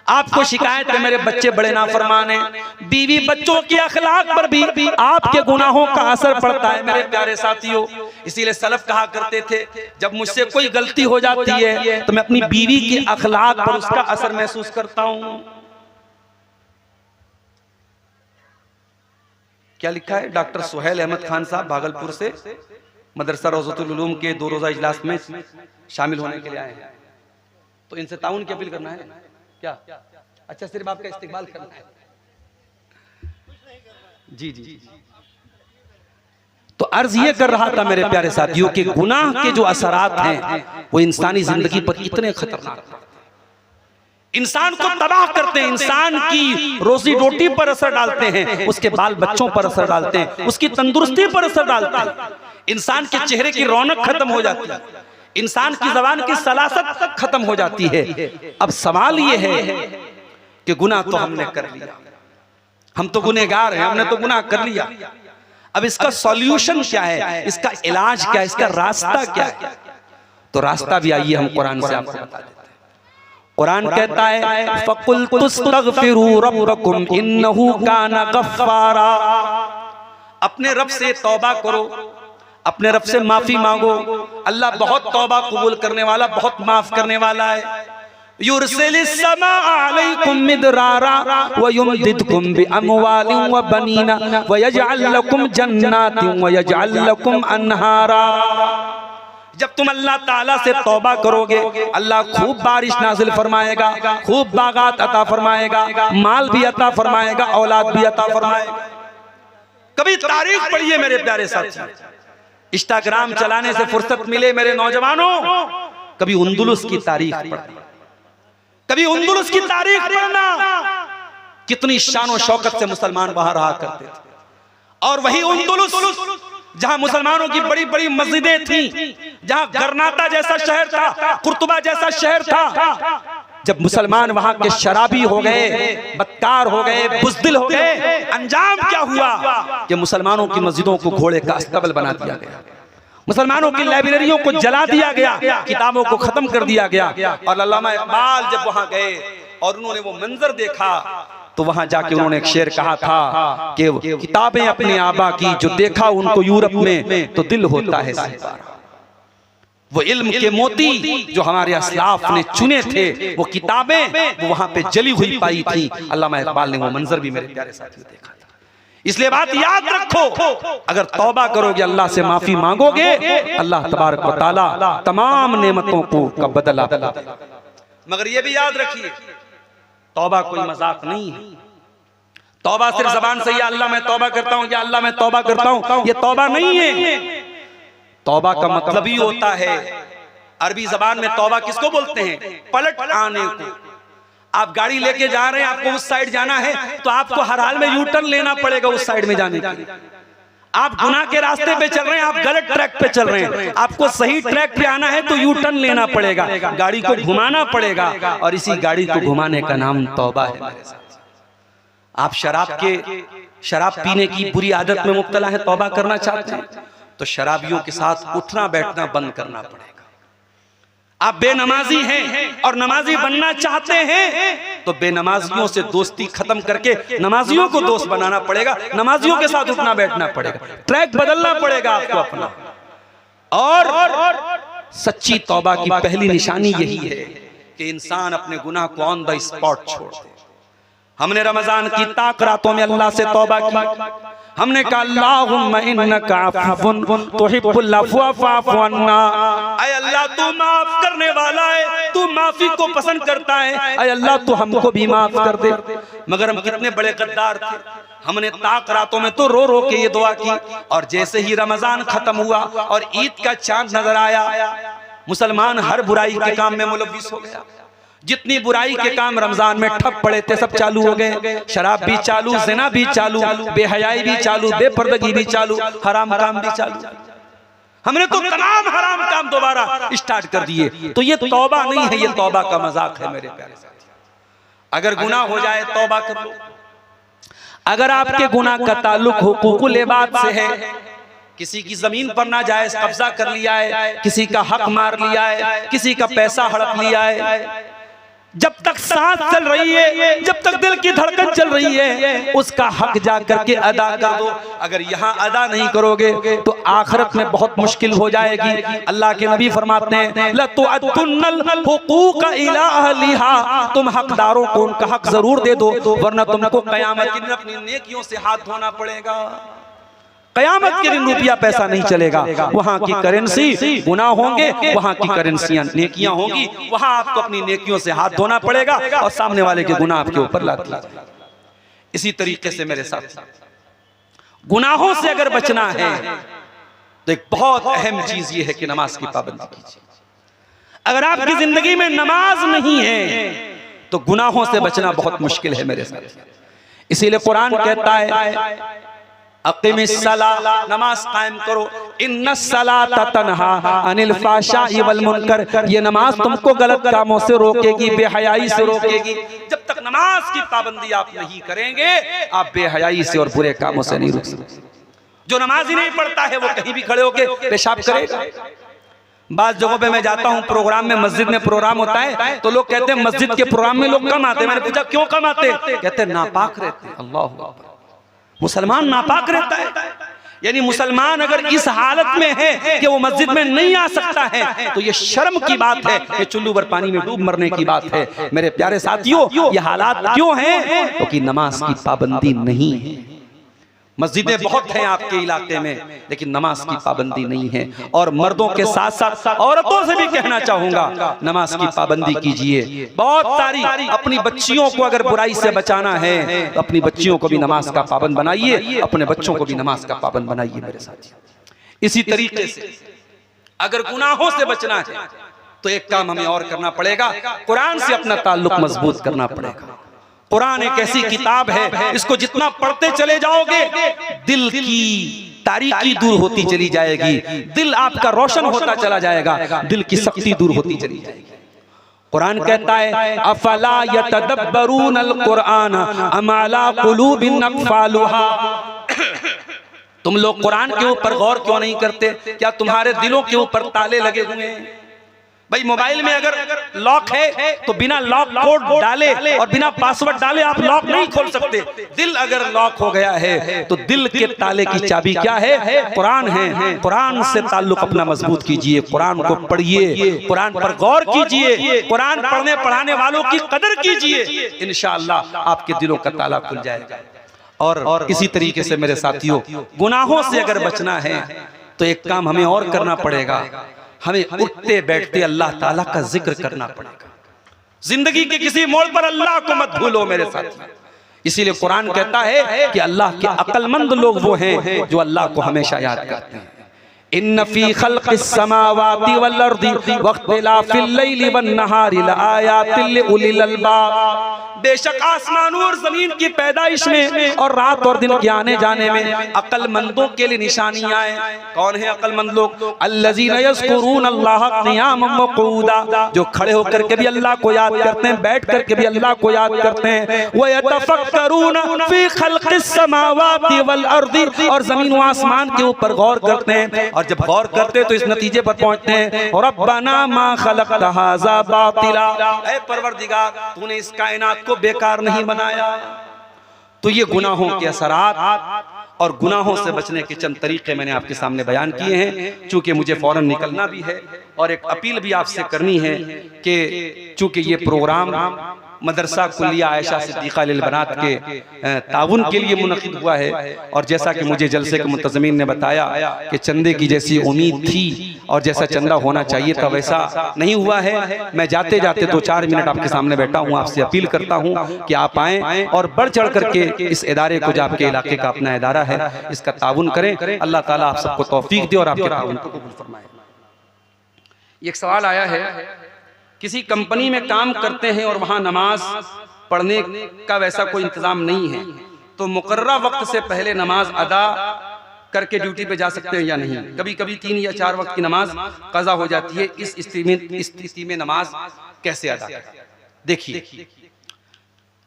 आपको शिकायत है मेरे बच्चे बड़े नाफरमान हैं, बीवी बच्चों के अखलाक पर भी आपके गुनाहों का असर पड़ता है। मेरे प्यारे साथियों, इसीलिए सलफ कहा करते थे, जब मुझसे कोई गलती हो जाती है तो मैं अपनी बीवी के अखलाक पर उसका असर महसूस करता हूं। क्या लिखा है? डॉक्टर सुहेल अहमद खान साहब भागलपुर से मदरसा रोज़तुल उलूम के 2 रोज़ा इजलास में शामिल होने के लिए आए हैं। तो इनसे ताउन की अपील करना है क्या? अच्छा, सिर्फ आपका इस्तेकबाल करना है। जी जी। तो अर्ज ये कर रहा था मेरे प्यारे साथियों कि गुनाह के जो असरात हैं वो इंसानी जिंदगी पर इतने खतरनाक, इंसान को तबाह करते हैं, इंसान की रोजी रोटी पर असर डालते हैं, उसके बाल बच्चों पर असर डालते हैं, उसकी तंदुरुस्ती पर असर डालते हैं, इंसान के चेहरे की रौनक खत्म हो जाती है, इंसान की जबान की सलासत खत्म हो जाती है। अब सवाल ये है कि गुनाह तो हमने कर लिया, हम तो गुनहगार हैं, हमने तो गुनाह कर लिया। अब इसका सॉल्यूशन क्या है, इसका इलाज क्या है, इसका रास्ता क्या है? तो रास्ता भी आइए हम कुरान से आपको बता देते हैं। कुरान कहता है फकुल तुस्तगफिरू रब्बकुम इन्नहु काना गफ्फारा। अपने रब से तौबा करो, अपने रब से माफी मांगो। अल्लाह बहुत तौबा कबूल करने वाला, बहुत माफ करने वाला है। युरसिलिस समा अलैकुम मिदरारा व युमदिदकुम बिअमवालिन व बनीना व यजअल लकुम जन्नातिन व यजअल लकुम अन्हारा। जब तुम अल्लाह ताला से तौबा करोगे, अल्लाह खूब बारिश नाजिल फरमाएगा, खूब बागात अता फरमाएगा, माल भी अता फरमाएगा, औलाद भी अता फरमाएगा। कभी तारीख पढ़िए मेरे प्यारे साथियों, इंस्टाग्राम चलाने से फुर्सत मिले मेरे नौजवानों, कभी उंदुलुस की तारीख पढ़ना, कभी उंदुलुस की तारीख पढ़ना। कितनी शान शौकत से मुसलमान वहां रहा करते थे। और वही उंदुलुस जहां मुसलमानों की बड़ी बड़ी मस्जिदें थी, जहां गरनाता जैसा शहर था, कुर्तुबा जैसा शहर था, जब मुसलमान वहां के शराबी हो गए, बदकार हो गए, बुज़दिल हो गए, अंजाम क्या हुआ कि मुसलमानों की मस्जिदों को घोड़े का अस्तबल बना दिया गया, मुसलमानों की लाइब्रेरियों को जला दिया गया, किताबों को खत्म कर दिया गया। और अल्लामा इकबाल जब वहां गए और उन्होंने वो मंजर देखा तो वहां जाके उन्होंने एक शेर कहा था कि किताबें अपने आबा की जो देखा उनको यूरोप में तो दिल होता है सितारा। वो इल्म के मोती जो हमारे असलाफ ने चुने थे, वो किताबें वो वहां पे जली हुई पाई थी। अल्लामा इकबाल ने वो मंजर भी मेरे प्यारे साथियों देखा था। इसलिए बात याद रखो, अगर तौबा करोगे, अल्लाह से माफी मांगोगे, अल्लाह तबारक व तआला तमाम नेमतों को का बदला देगा। मगर ये भी याद रखिए, तौबा कोई मजाक नहीं है। तौबा सिर्फ जबान से या अल्लाह मैं तौबा करता हूं, या अल्लाह मैं तौबा करता हूं, ये तौबा नहीं है। तौबा का मतलब ही होता है, अरबी जबान में तौबा किसको बोलते हैं? पलट आने को। आप गाड़ी लेके जा रहे हैं, आपको उस साइड जाना है तो आपको हर हाल में यू टर्न लेना पड़ेगा उस साइड में जाने के लिए। आप गुनाह के रास्ते पे चल रहे हैं, आप गलत ट्रैक पे चल रहे हैं, आपको सही ट्रैक पे आना है तो यू टर्न लेना पड़ेगा, गाड़ी को घुमाना पड़ेगा। और इसी गाड़ी को घुमाने का नाम तौबा है मेरे साथ। आप शराब पीने की बुरी आदत में मुब्तला है, तौबा करना चाहते हैं तो शराबियों के साथ उठना बैठना बंद करना पड़ेगा। आप बेनमाजी हैं और नमाजी बनना चाहते हैं तो बेनमाजियों से दोस्ती खत्म करके नमाजियों को दोस्त बनाना पड़ेगा, नमाजियों के साथ उठना बैठना पड़ेगा, ट्रैक बदलना पड़ेगा आपको अपना। और सच्ची तौबा की पहली निशानी यही है कि इंसान अपने गुनाह को ऑन द स्पॉट छोड़ दे। हमने रमजान की ताक रातों में अल्लाह से तौबा की, हमने कहा अल्लाहुम्मा इन्नका अफ़्वुन तुहिब्बुल अफ़्वा फ़अफ़ु अन्ना। ऐ अल्लाह तू माफ करने वाला है, तू माफी को पसंद करता है, ऐ अल्लाह तू हमको भी माफ कर दे। मगर हम कितने बड़े गद्दार थे, हमने ताक रातों में तो रो रो के ये दुआ की, और जैसे ही रमजान खत्म हुआ और ईद का चांद नजर आया, मुसलमान हर बुराई के काम में मुलव्विस हो गया। जितनी बुराई के काम रमजान में ठप पड़े थे सब चालू हो गए। शराब भी चालू, ज़िना भी चालू, बेहयाई भी चालू, बेपर्दगी भी चालू, हराम काम भी चालू। हमने तो तमाम हराम काम दोबारा स्टार्ट कर दिए। तो ये तौबा नहीं है, ये तौबा का मजाक है मेरे प्यारे साथी। अगर गुनाह हो जाए तौबा कर लो। अगर आपके गुनाह का ताल्लुक हुकूकुल इबाद से है, किसी की जमीन पर नाजायज कब्जा कर लिया है, किसी का हक मार लिया है, किसी का पैसा हड़प लिया है, जब तक सांस चल रही है, जब तक दिल की धड़कन चल रही है, उसका हक जा करके अदा कर दो। अगर यहाँ अदा नहीं करोगे तो आखिरत में बहुत मुश्किल हो जाएगी। अल्लाह के नबी फरमाते हैं लतुअद्दुन्नल हुकूक इला अहलिहा, तुम हकदारों को उनका हक जरूर दे दो, वरना तुमको कयामत के दिन अपनी नेकियों से हाथ धोना पड़ेगा। कयामत के दिन रुपया पैसा नहीं चलेगा, वहां की करेंसी गुनाह होंगे, वहां की करेंसियां नेकियां होंगी, वहां आपको अपनी नेकियों से हाथ धोना पड़ेगा और सामने वाले के गुनाह आपके ऊपर लाती है। इसी तरीके से मेरे साथ गुनाहों से अगर बचना है तो एक बहुत अहम चीज ये है कि नमाज की पाबंदी कीजिए। अगर आपकी जिंदगी में नमाज नहीं है तो गुनाहों से बचना बहुत मुश्किल है मेरे साथ। इसीलिए कुरान कहता है अक़िमिस्सला, नमाज कायम करो, इन्नस्सलाता तन्हा अनिल फ़ाहशाइ वल मुनकर, ये नमाज तुमको गलत कामों से रोकेगी, बेहयाई से रोकेगी। जब तक नमाज की पाबंदी आप नहीं करेंगे आप बेहयाई से और बुरे कामों से नहीं रुक सकते। जो नमाज ही नहीं पढ़ता है वो कहीं भी खड़े होकर पेशाब करेगा। बात जगहों पे मैं जाता हूँ प्रोग्राम में, मस्जिद में प्रोग्राम होता है तो लोग कहते हैं मस्जिद के प्रोग्राम में लोग कम आते हैं। मैंने पूछा क्यों कम आते? कहते हैं नापाक रहते हैं। अल्लाह अकबर, मुसलमान नापाक रहता है, यानी मुसलमान अगर इस हालत में है कि वो मस्जिद में नहीं आ सकता है तो ये शर्म की बात है, ये चुल्लू भर पानी में डूब मरने की बात है। मेरे प्यारे साथियों, ये हालात क्यों हैं? क्योंकि नमाज की पाबंदी नहीं है। मस्जिदें बहुत हैं आपके इलाके में लेकिन नमाज की पाबंदी नहीं है। और मर्दों के साथ साथ औरतों से भी कहना चाहूंगा नमाज की पाबंदी कीजिए। बहुत सारी अपनी बच्चियों को अगर बुराई से बचाना है तो अपनी बच्चियों को भी नमाज का पाबंद बनाइए, अपने बच्चों को भी नमाज का पाबंद बनाइए मेरे साथियों। इसी तरीके से अगर गुनाहों से बचना है तो एक काम हमें और करना पड़ेगा, कुरान से अपना ताल्लुक मजबूत करना पड़ेगा। कुरान एक ऐसी किताब है, इसको जितना पढ़ते चले जाओगे दिल की तारीकी दूर होती चली जाएगी, दिल आपका रोशन होता चला जाएगा, दिल की सख्ती दूर होती चली जाएगी। कुरान कहता है अफला यतदब्बरूनल कुरान अम अला कुलूबिन अक़फ़ालुहा, तुम लोग कुरान के ऊपर गौर क्यों नहीं करते? क्या तुम्हारे दिलों के ऊपर ताले लगे हुए हैं? भाई मोबाइल में अगर लॉक है तो बिना लॉक कोड डाले और बिना पासवर्ड डाले आप लॉक नहीं खोल सकते। दिल अगर लॉक हो गया है तो दिल के ताले की चाबी क्या है? कुरान है। कुरान से ताल्लुक अपना मजबूत कीजिए, कुरान को पढ़िए, कुरान पर गौर कीजिए, कुरान पढ़ने पढ़ाने वालों की कदर कीजिए, इंशाअल्लाह आपके दिलों का ताला खुल जाएगा। और इसी तरीके से मेरे साथियों, गुनाहों से अगर बचना है तो एक काम हमें और करना पड़ेगा, हमें उठते बैठते अल्लाह ताला का जिक्र करना पड़ेगा। जिंदगी के किसी मोड़ पर अल्लाह को मत भूलो मेरे साथ। इसीलिए कुरान कहता है कि अल्लाह के अक्लमंद लोग वो हैं जो अल्लाह को हमेशा याद करते हैं। इन्न फी खल्क़िस समावाति वल अर्दि वख्तिलाफिल लैलि वन नहारि लआयातिल लिउलिल अलबाब, बेशक आसमानों और जमीन की पैदाइश में और रात और दिन के आने जाने में अक्लमंदों के लिए निशानियां हैं। कौन है अक्लमंद लोग? अल्लज़ीना यज़कुरून अल्लाह क़ियामन व क़ुऊदा, जो खड़े होकर के भी अल्लाह को याद करते हैं, बैठ करके भी अल्लाह को याद करते हैं। व यतफ़क्करून फी खल्क़िस समावाति वल अर्दि, और जमीन व आसमान के ऊपर गौर करते हैं, और जब गौर करते हैं तो इस नतीजे पर पहुंचते हैं रब्बना मा खलक़ता हाज़ा बातिला, ऐ परवरदिगार तूने इस कायनात को बेकार नहीं बनाया। तो ये गुनाहों के असरात और गुनाहों से बचने के चंद तरीके मैंने आपके सामने बयान किए हैं। चूंकि मुझे फौरन निकलना भी है और एक अपील भी आपसे करनी है कि चूंकि ये प्रोग्राम मदरसा कुल्लिया आयशा सिद्दीक़ा लिल बनात के ताउन के लिए मुनक़िद हुआ है, और जैसा कि मुझे जलसे के मुंतज़मीन ने बताया कि चंदे की जैसी उम्मीद थी और जैसा चंदा होना चाहिए था वैसा नहीं हुआ है। मैं जाते जाते 2-4 मिनट आपके सामने बैठा हूँ, आपसे अपील करता हूँ कि आप आएँ और बढ़ चढ़ करके इस इदारे को, जो आपके इलाके का अपना इदारा है, इसका ताउन करें। अल्लाह ताला आप सबको तौफीक दे और आपके ताउन को कबूल फरमाए। एक सवाल आया है, किसी कंपनी में काम करते हैं और वहां नमाज पढ़ने का वैसा कोई इंतजाम नहीं है, तो मुकर्रर वक्त से पहले नमाज अदा करके ड्यूटी पे जा सकते हैं या नहीं? कभी कभी 3 या 4 वक्त की नमाज कज़ा हो जाती है, इस स्थिति में नमाज कैसे अदा करें? देखिए,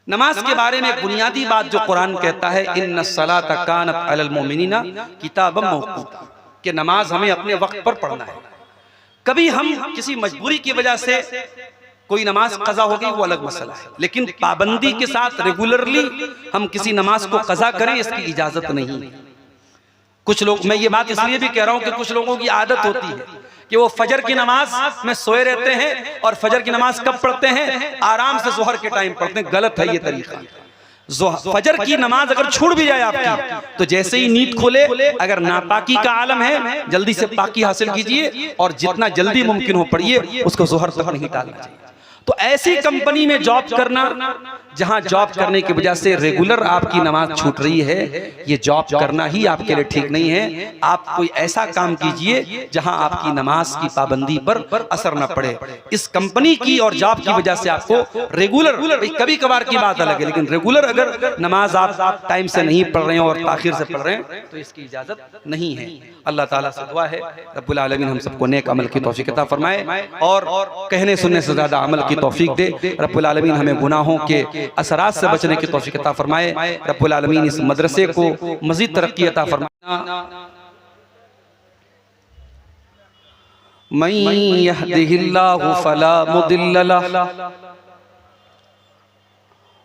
नमाज के बारे में एक बुनियादी बात जो कुरान कहता है, इन्नस्सलाता कानत अलल मोमिनीना किताबम मौक़ूता, कि नमाज हमें अपने वक्त पर पढ़ना है। कभी हम किसी मजबूरी की वजह से कोई नमाज कज़ा हो गई वो अलग मसला है, लेकिन पाबंदी के साथ रेगुलरली हम किसी नमाज को कज़ा करें इसकी इजाजत नहीं। कुछ लोग, मैं ये बात इसलिए भी कह रहा हूं कि कुछ लोगों की आदत होती है कि वो फजर की नमाज में सोए रहते हैं और फजर की नमाज कब पढ़ते हैं? आराम से ज़ोहर के टाइम पढ़ते हैं। गलत है ये तरीका। फजर की नमाज अगर छूट भी जाए आपकी, तो जैसे ही नींद खुले, अगर नापाकी का आलम है जल्दी से पाकी हासिल कीजिए और जितना जल्दी मुमकिन हो पढ़िए, उसको ज़ोहर तक नहीं टालना चाहिए। तो ऐसी कंपनी में जॉब करना जहां जॉब करने की वजह से रेगुलर आपकी नमाज छूट रही है, ये जॉब करना ही आपके लिए ठीक नहीं है। आप कोई ऐसा काम कीजिए जहां आपकी नमाज की पाबंदी पर असर न पड़े। इस कंपनी की और जॉब की वजह से आपको रेगुलर, कभी कभार की बात अलग है, लेकिन रेगुलर अगर नमाज आप टाइम से नहीं पढ़ रहे हैं और ताखिर से पढ़ रहे हैं तो इसकी इजाजत नहीं है। अल्लाह ताला से दुआ है रब्बुल आलमीन हम सबको नेक अमल की तौफीक अता फरमाए और कहने सुनने से ज्यादा अमल की तौफीक दे। रब्बुल आलमीन हमें गुनाहों के असरात से बचने की तौफीक अता फरमाए। रब्बुल आलमीन इस मदरसे को मजीद तरक्की अता फरमाए। मन यहदिहिल्लाहु फला मुदिल्ल लहु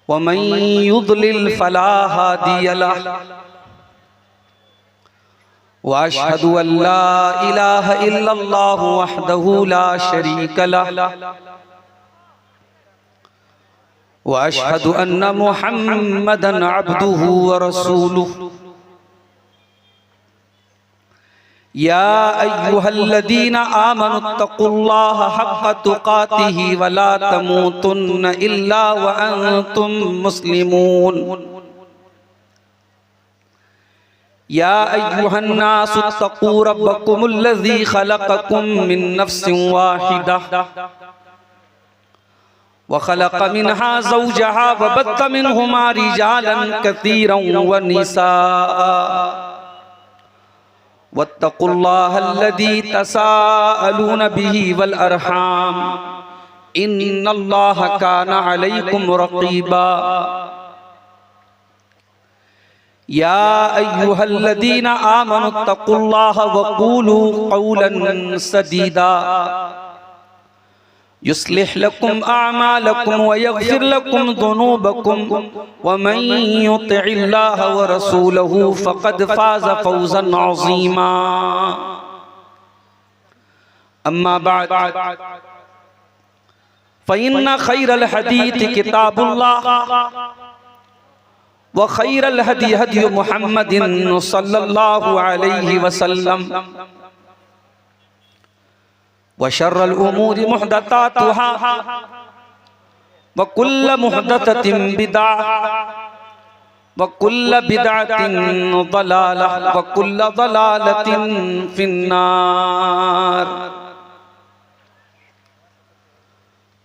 व मन युद्लिल फला हादिय लहु व अशहदु अल्ला इलाहा इल्लल्लाहु वहदहु ला शरीका लहु व अशहदु अन्न मुहम्मदन अब्दुहु व रसूलुहु। या अय्युहल्लज़ीना आमनुत्तक़ुल्लाहा हक़्क़ तुक़ातिही व ला तमूतुन्न इल्ला व अंतुम मुस्लिमून। या अय्युहन्नासुत्तक़ू रब्बकुमुल्लज़ी ख़लक़कुम मिन नफ़्सिन वाहिदह व ख़लक़ मिन्हा ज़ौजहा व बत्त मिन्हुमा रिजालन कसीरन व निसाअ वत्तक़ुल्लाहल्लज़ी तसाअलून बिही वल अरहाम इन्नल्लाहा काना अलैकुम रक़ीबा। या अय्युहल्लज़ीना आमनुत्तक़ुल्लाहा व क़ूलू क़ौलन सदीदा युस्लिह लकुम अअमालकुम व यग़फिर लकुम ज़ुनूबकुम व मन युतिइल्लाह व रसूलहु फ़क़द फ़ाज़ फ़ौज़न अज़ीमा। अम्मा बअद फ़इन्न ख़ैरल हदीस किताबुल्लाह व ख़ैरल हदी हदी मुहम्मदिन सल्लल्लाहु अलैहि वसल्लम व शर्रल उमूरि मुहदसातुहा व कुल्ल मुहदसतिन बिदअह व कुल्ल बिदअतिन ज़लालह व कुल्ल ज़लालतिन फिन्नार।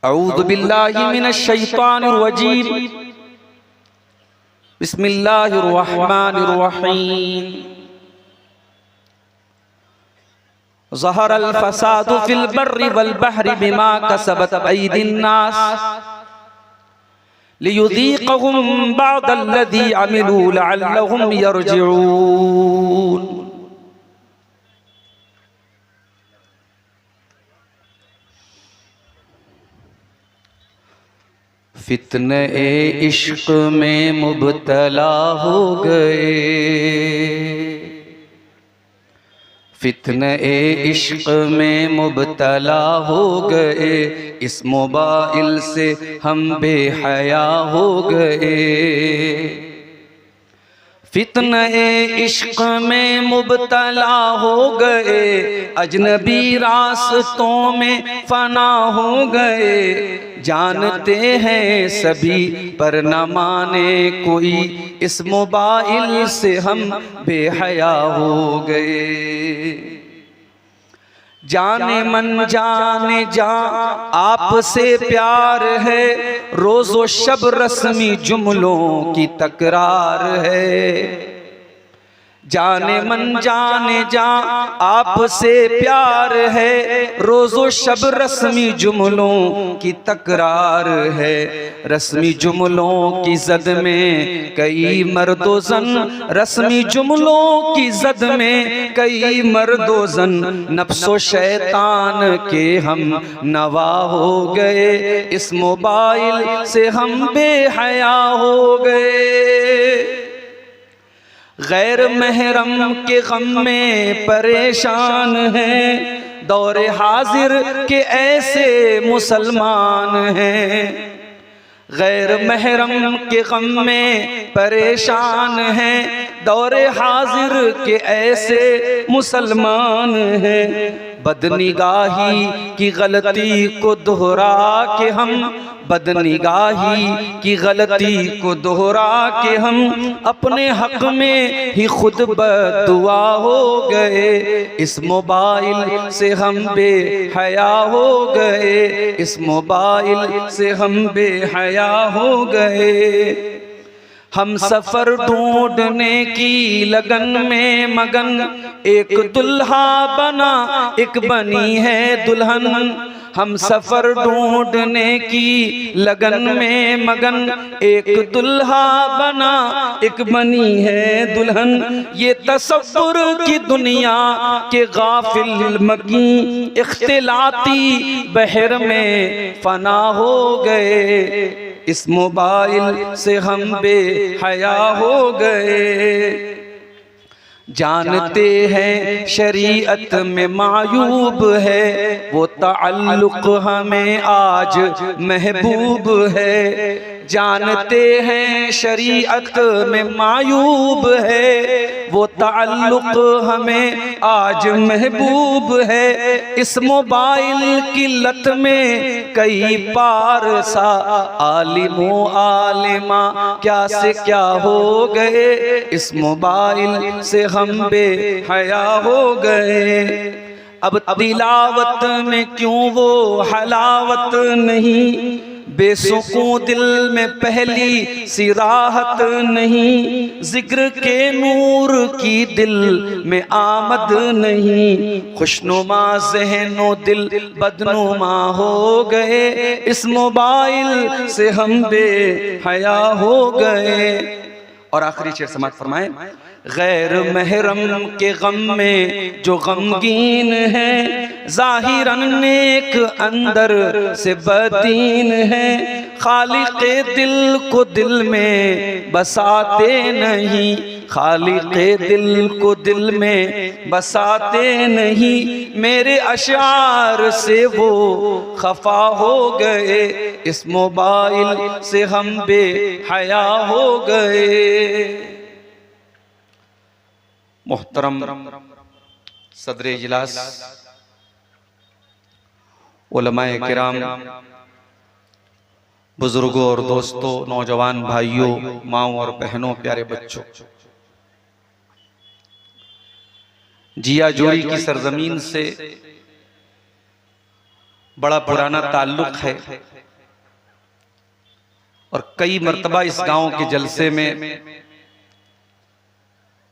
अऊज़ु बिल्लाहि मिनश शैतानिर रजीम। बिस्मिल्लाहिर रहमानिर रहीम। ज़हरल फ़सादु फ़िल बर्रि वल बहरि बिमा कसबत अयदिन नास लियुज़ीक़हुम बअदल्लज़ी अमिलू लअल्लहुम यरजिऊन। फितने इश्क में मुब्तला हो गए, फितने इश्क में मुब्तला हो गए, इस मोबाइल से हम बेहया हो गए। फितने इश्क में मुब्तला हो गए, अजनबी रास्तों में फना हो गए। जानते हैं सभी पर न माने कोई, इस मोबाइल से हम बेहया हो गए। जाने मन जाने जा आपसे प्यार है, रोज़ो शब रस्मी जुमलों की तकरार है। जाने मन जाने जा आपसे प्यार है, रोज़ो शब रस्मी जुमलों की तकरार है। रस्मी जुमलों की जद में कई मर्दो जन, रस्मी जुमलों की जद में कई मर्दो जन, नफ्सो शैतान के हम नवा हो गए, इस मोबाइल से हम बेहया हो गए। गैर महरम के गम में परेशान हैं, दौरे हाजिर के ऐसे मुसलमान हैं। गैर महरम के गम में परेशान हैं, दौरे हाजिर के ऐसे मुसलमान हैं। बदनिगाही की गलती को दोहरा के हम, बदनिगाही की गलती को दोहरा के हम अपने हक में ही खुद बददुआ हो गए। इस मोबाइल से हम बेहया हो गए, इस मोबाइल से हम बेहया हो गए। हम सफर ढूंढने की लगन में मगन, एक दुल्हा बना एक बनी है दुल्हन। हम सफर ढूंढने की लगन में मगन, एक दुल्हा बना एक बनी है दुल्हन। ये तसव्वुर की दुनिया के गाफिल मकी इख्तिलाती बहर में फना हो गए। इस मोबाइल से हम बेहया हो गए। जानते हैं शरीयत में मायूब है, वो ताल्लुक हमें आज महबूब है। जानते हैं शरीयत में मायूब है, वो ताल्लुक हमें आज महबूब है। इस मोबाइल की लत में कई पारसा आलिमो आलिमा क्या से क्या हो गए। इस मोबाइल से हम बेहया हो गए। अब तिलावत में क्यों वो हलावत नहीं, बेसुकून दिल में पहली सी राहत नहीं। जिक्र के नूर की दिल में आमद नहीं, खुशनुमा ज़हनो दिल बदनुमा हो गए। इस मोबाइल से हम बेहया हो गए। और आखिरी शेर समाअत फरमाएं। गैर महरम के गम में जो गमगीन है, ज़ाहिरन नेक अंदर से बदीन है। खालिक़े दिल को दिल में बसाते नहीं, खालिक़े दिल को दिल में बसाते नहीं। मेरे अशार से वो खफा हो गए, इस मोबाइल से हम बेहया हो गए। मोहतरम सदरे इजलास, उलमाए किराम, बुजुर्गों और दोस्तों, नौजवान भाइयों, माओ और बहनों, प्यारे बच्चों, जिया जोड़ी की सरजमीन से बड़ा पुराना ताल्लुक है और कई मर्तबा इस गांव के जलसे में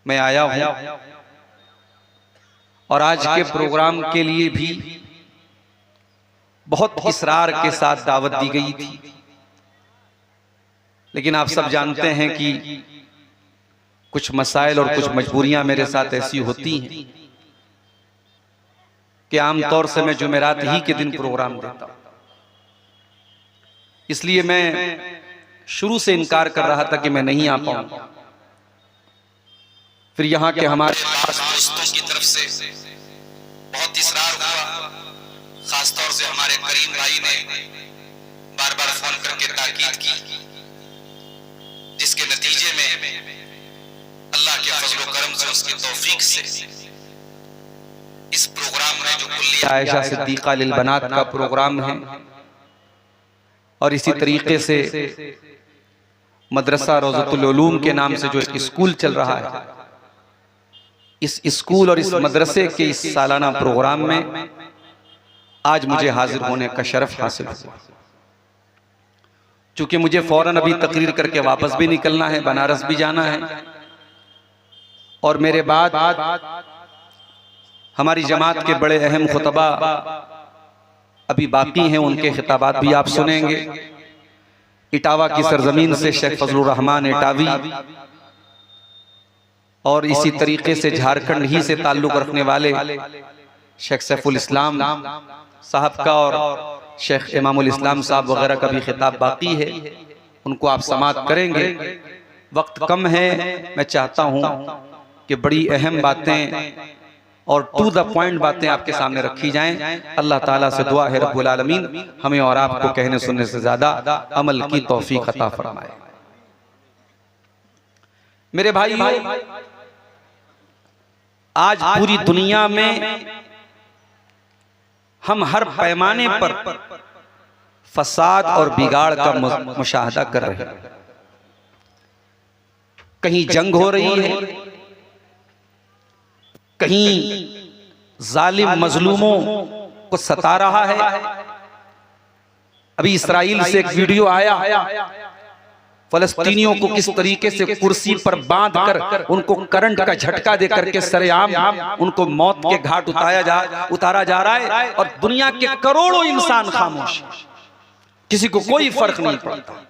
मैं आया हूं और आज के प्रोग्राम के लिए भी बहुत इसरार के साथ दावत दी गई थी। लेकिन आप सब जानते हैं कि कुछ मसाइल और कुछ मजबूरियां मेरे साथ ऐसी होती हैं कि आमतौर से मैं जुमेरात ही के दिन प्रोग्राम देता हूं। इसलिए मैं शुरू से इनकार कर रहा था कि मैं नहीं आ पाऊंगा। फिर यहाँ के हमारे दोस्तों की तरफ से बहुत इसरार हुआ, खासतौर से हमारे करीम भाई ने बार बार फोन करके ताकीद की, जिसके नतीजे में अल्लाह के फज़ल व करम से, उसकी तौफीक से इस प्रोग्राम में जो कुल्लिया आयशा सिद्दीक़ा लिल बनात का प्रोग्राम है और इसी तरीके से मदरसा रोज़तुल उलूम के नाम से जो एक स्कूल चल रहा है, इस स्कूल और इस मदरसे के इस सालाना प्रोग्राम में आज मुझे हाजिर होने का शरफ हासिल हुआ। चूंकि मुझे फौरन अभी तकरीर करके वापस भी निकलना है, बनारस भी जाना है और मेरे बाद हमारी जमात के बड़े अहम खुतबा अभी बाकी हैं, उनके खिताबात भी आप सुनेंगे। इटावा की सरजमीन से शेख फजलुर रहमान इटावी और इसी तरीके से झारखंड ही से ताल्लुक रखने वाले शेख सैफुल इस्लाम साहब का और शेख इमामुल इस्लाम साहब वगैरह का भी खिताब बाकी है, उनको आप समाअत करेंगे। वक्त कम है, मैं चाहता हूं कि बड़ी अहम बातें और टू द पॉइंट बातें आपके सामने रखी जाएं। अल्लाह ताला से दुआ है रब्बुल आलमीन हमें और आपको कहने सुनने से ज्यादा अमल की तौफीक अता फरमाए। मेरे भाई, आज पूरी दुनिया में हम हर पैमाने पर फसाद और बिगाड़ का मुशाहदा कर रहे हैं। कहीं जंग हो रही है, कहीं जालिम मजलूमों को सता रहा है। अभी इस्राइल से एक वीडियो आया, फलस्तीनियों को किस तरीके से कुर्सी पर बांधकर उनको करंट का झटका देकर के सरेआम उनको मौत के घाट उतारा जा रहा है, और दुनिया के करोड़ों इंसान खामोश, किसी को कोई फर्क नहीं पड़ता।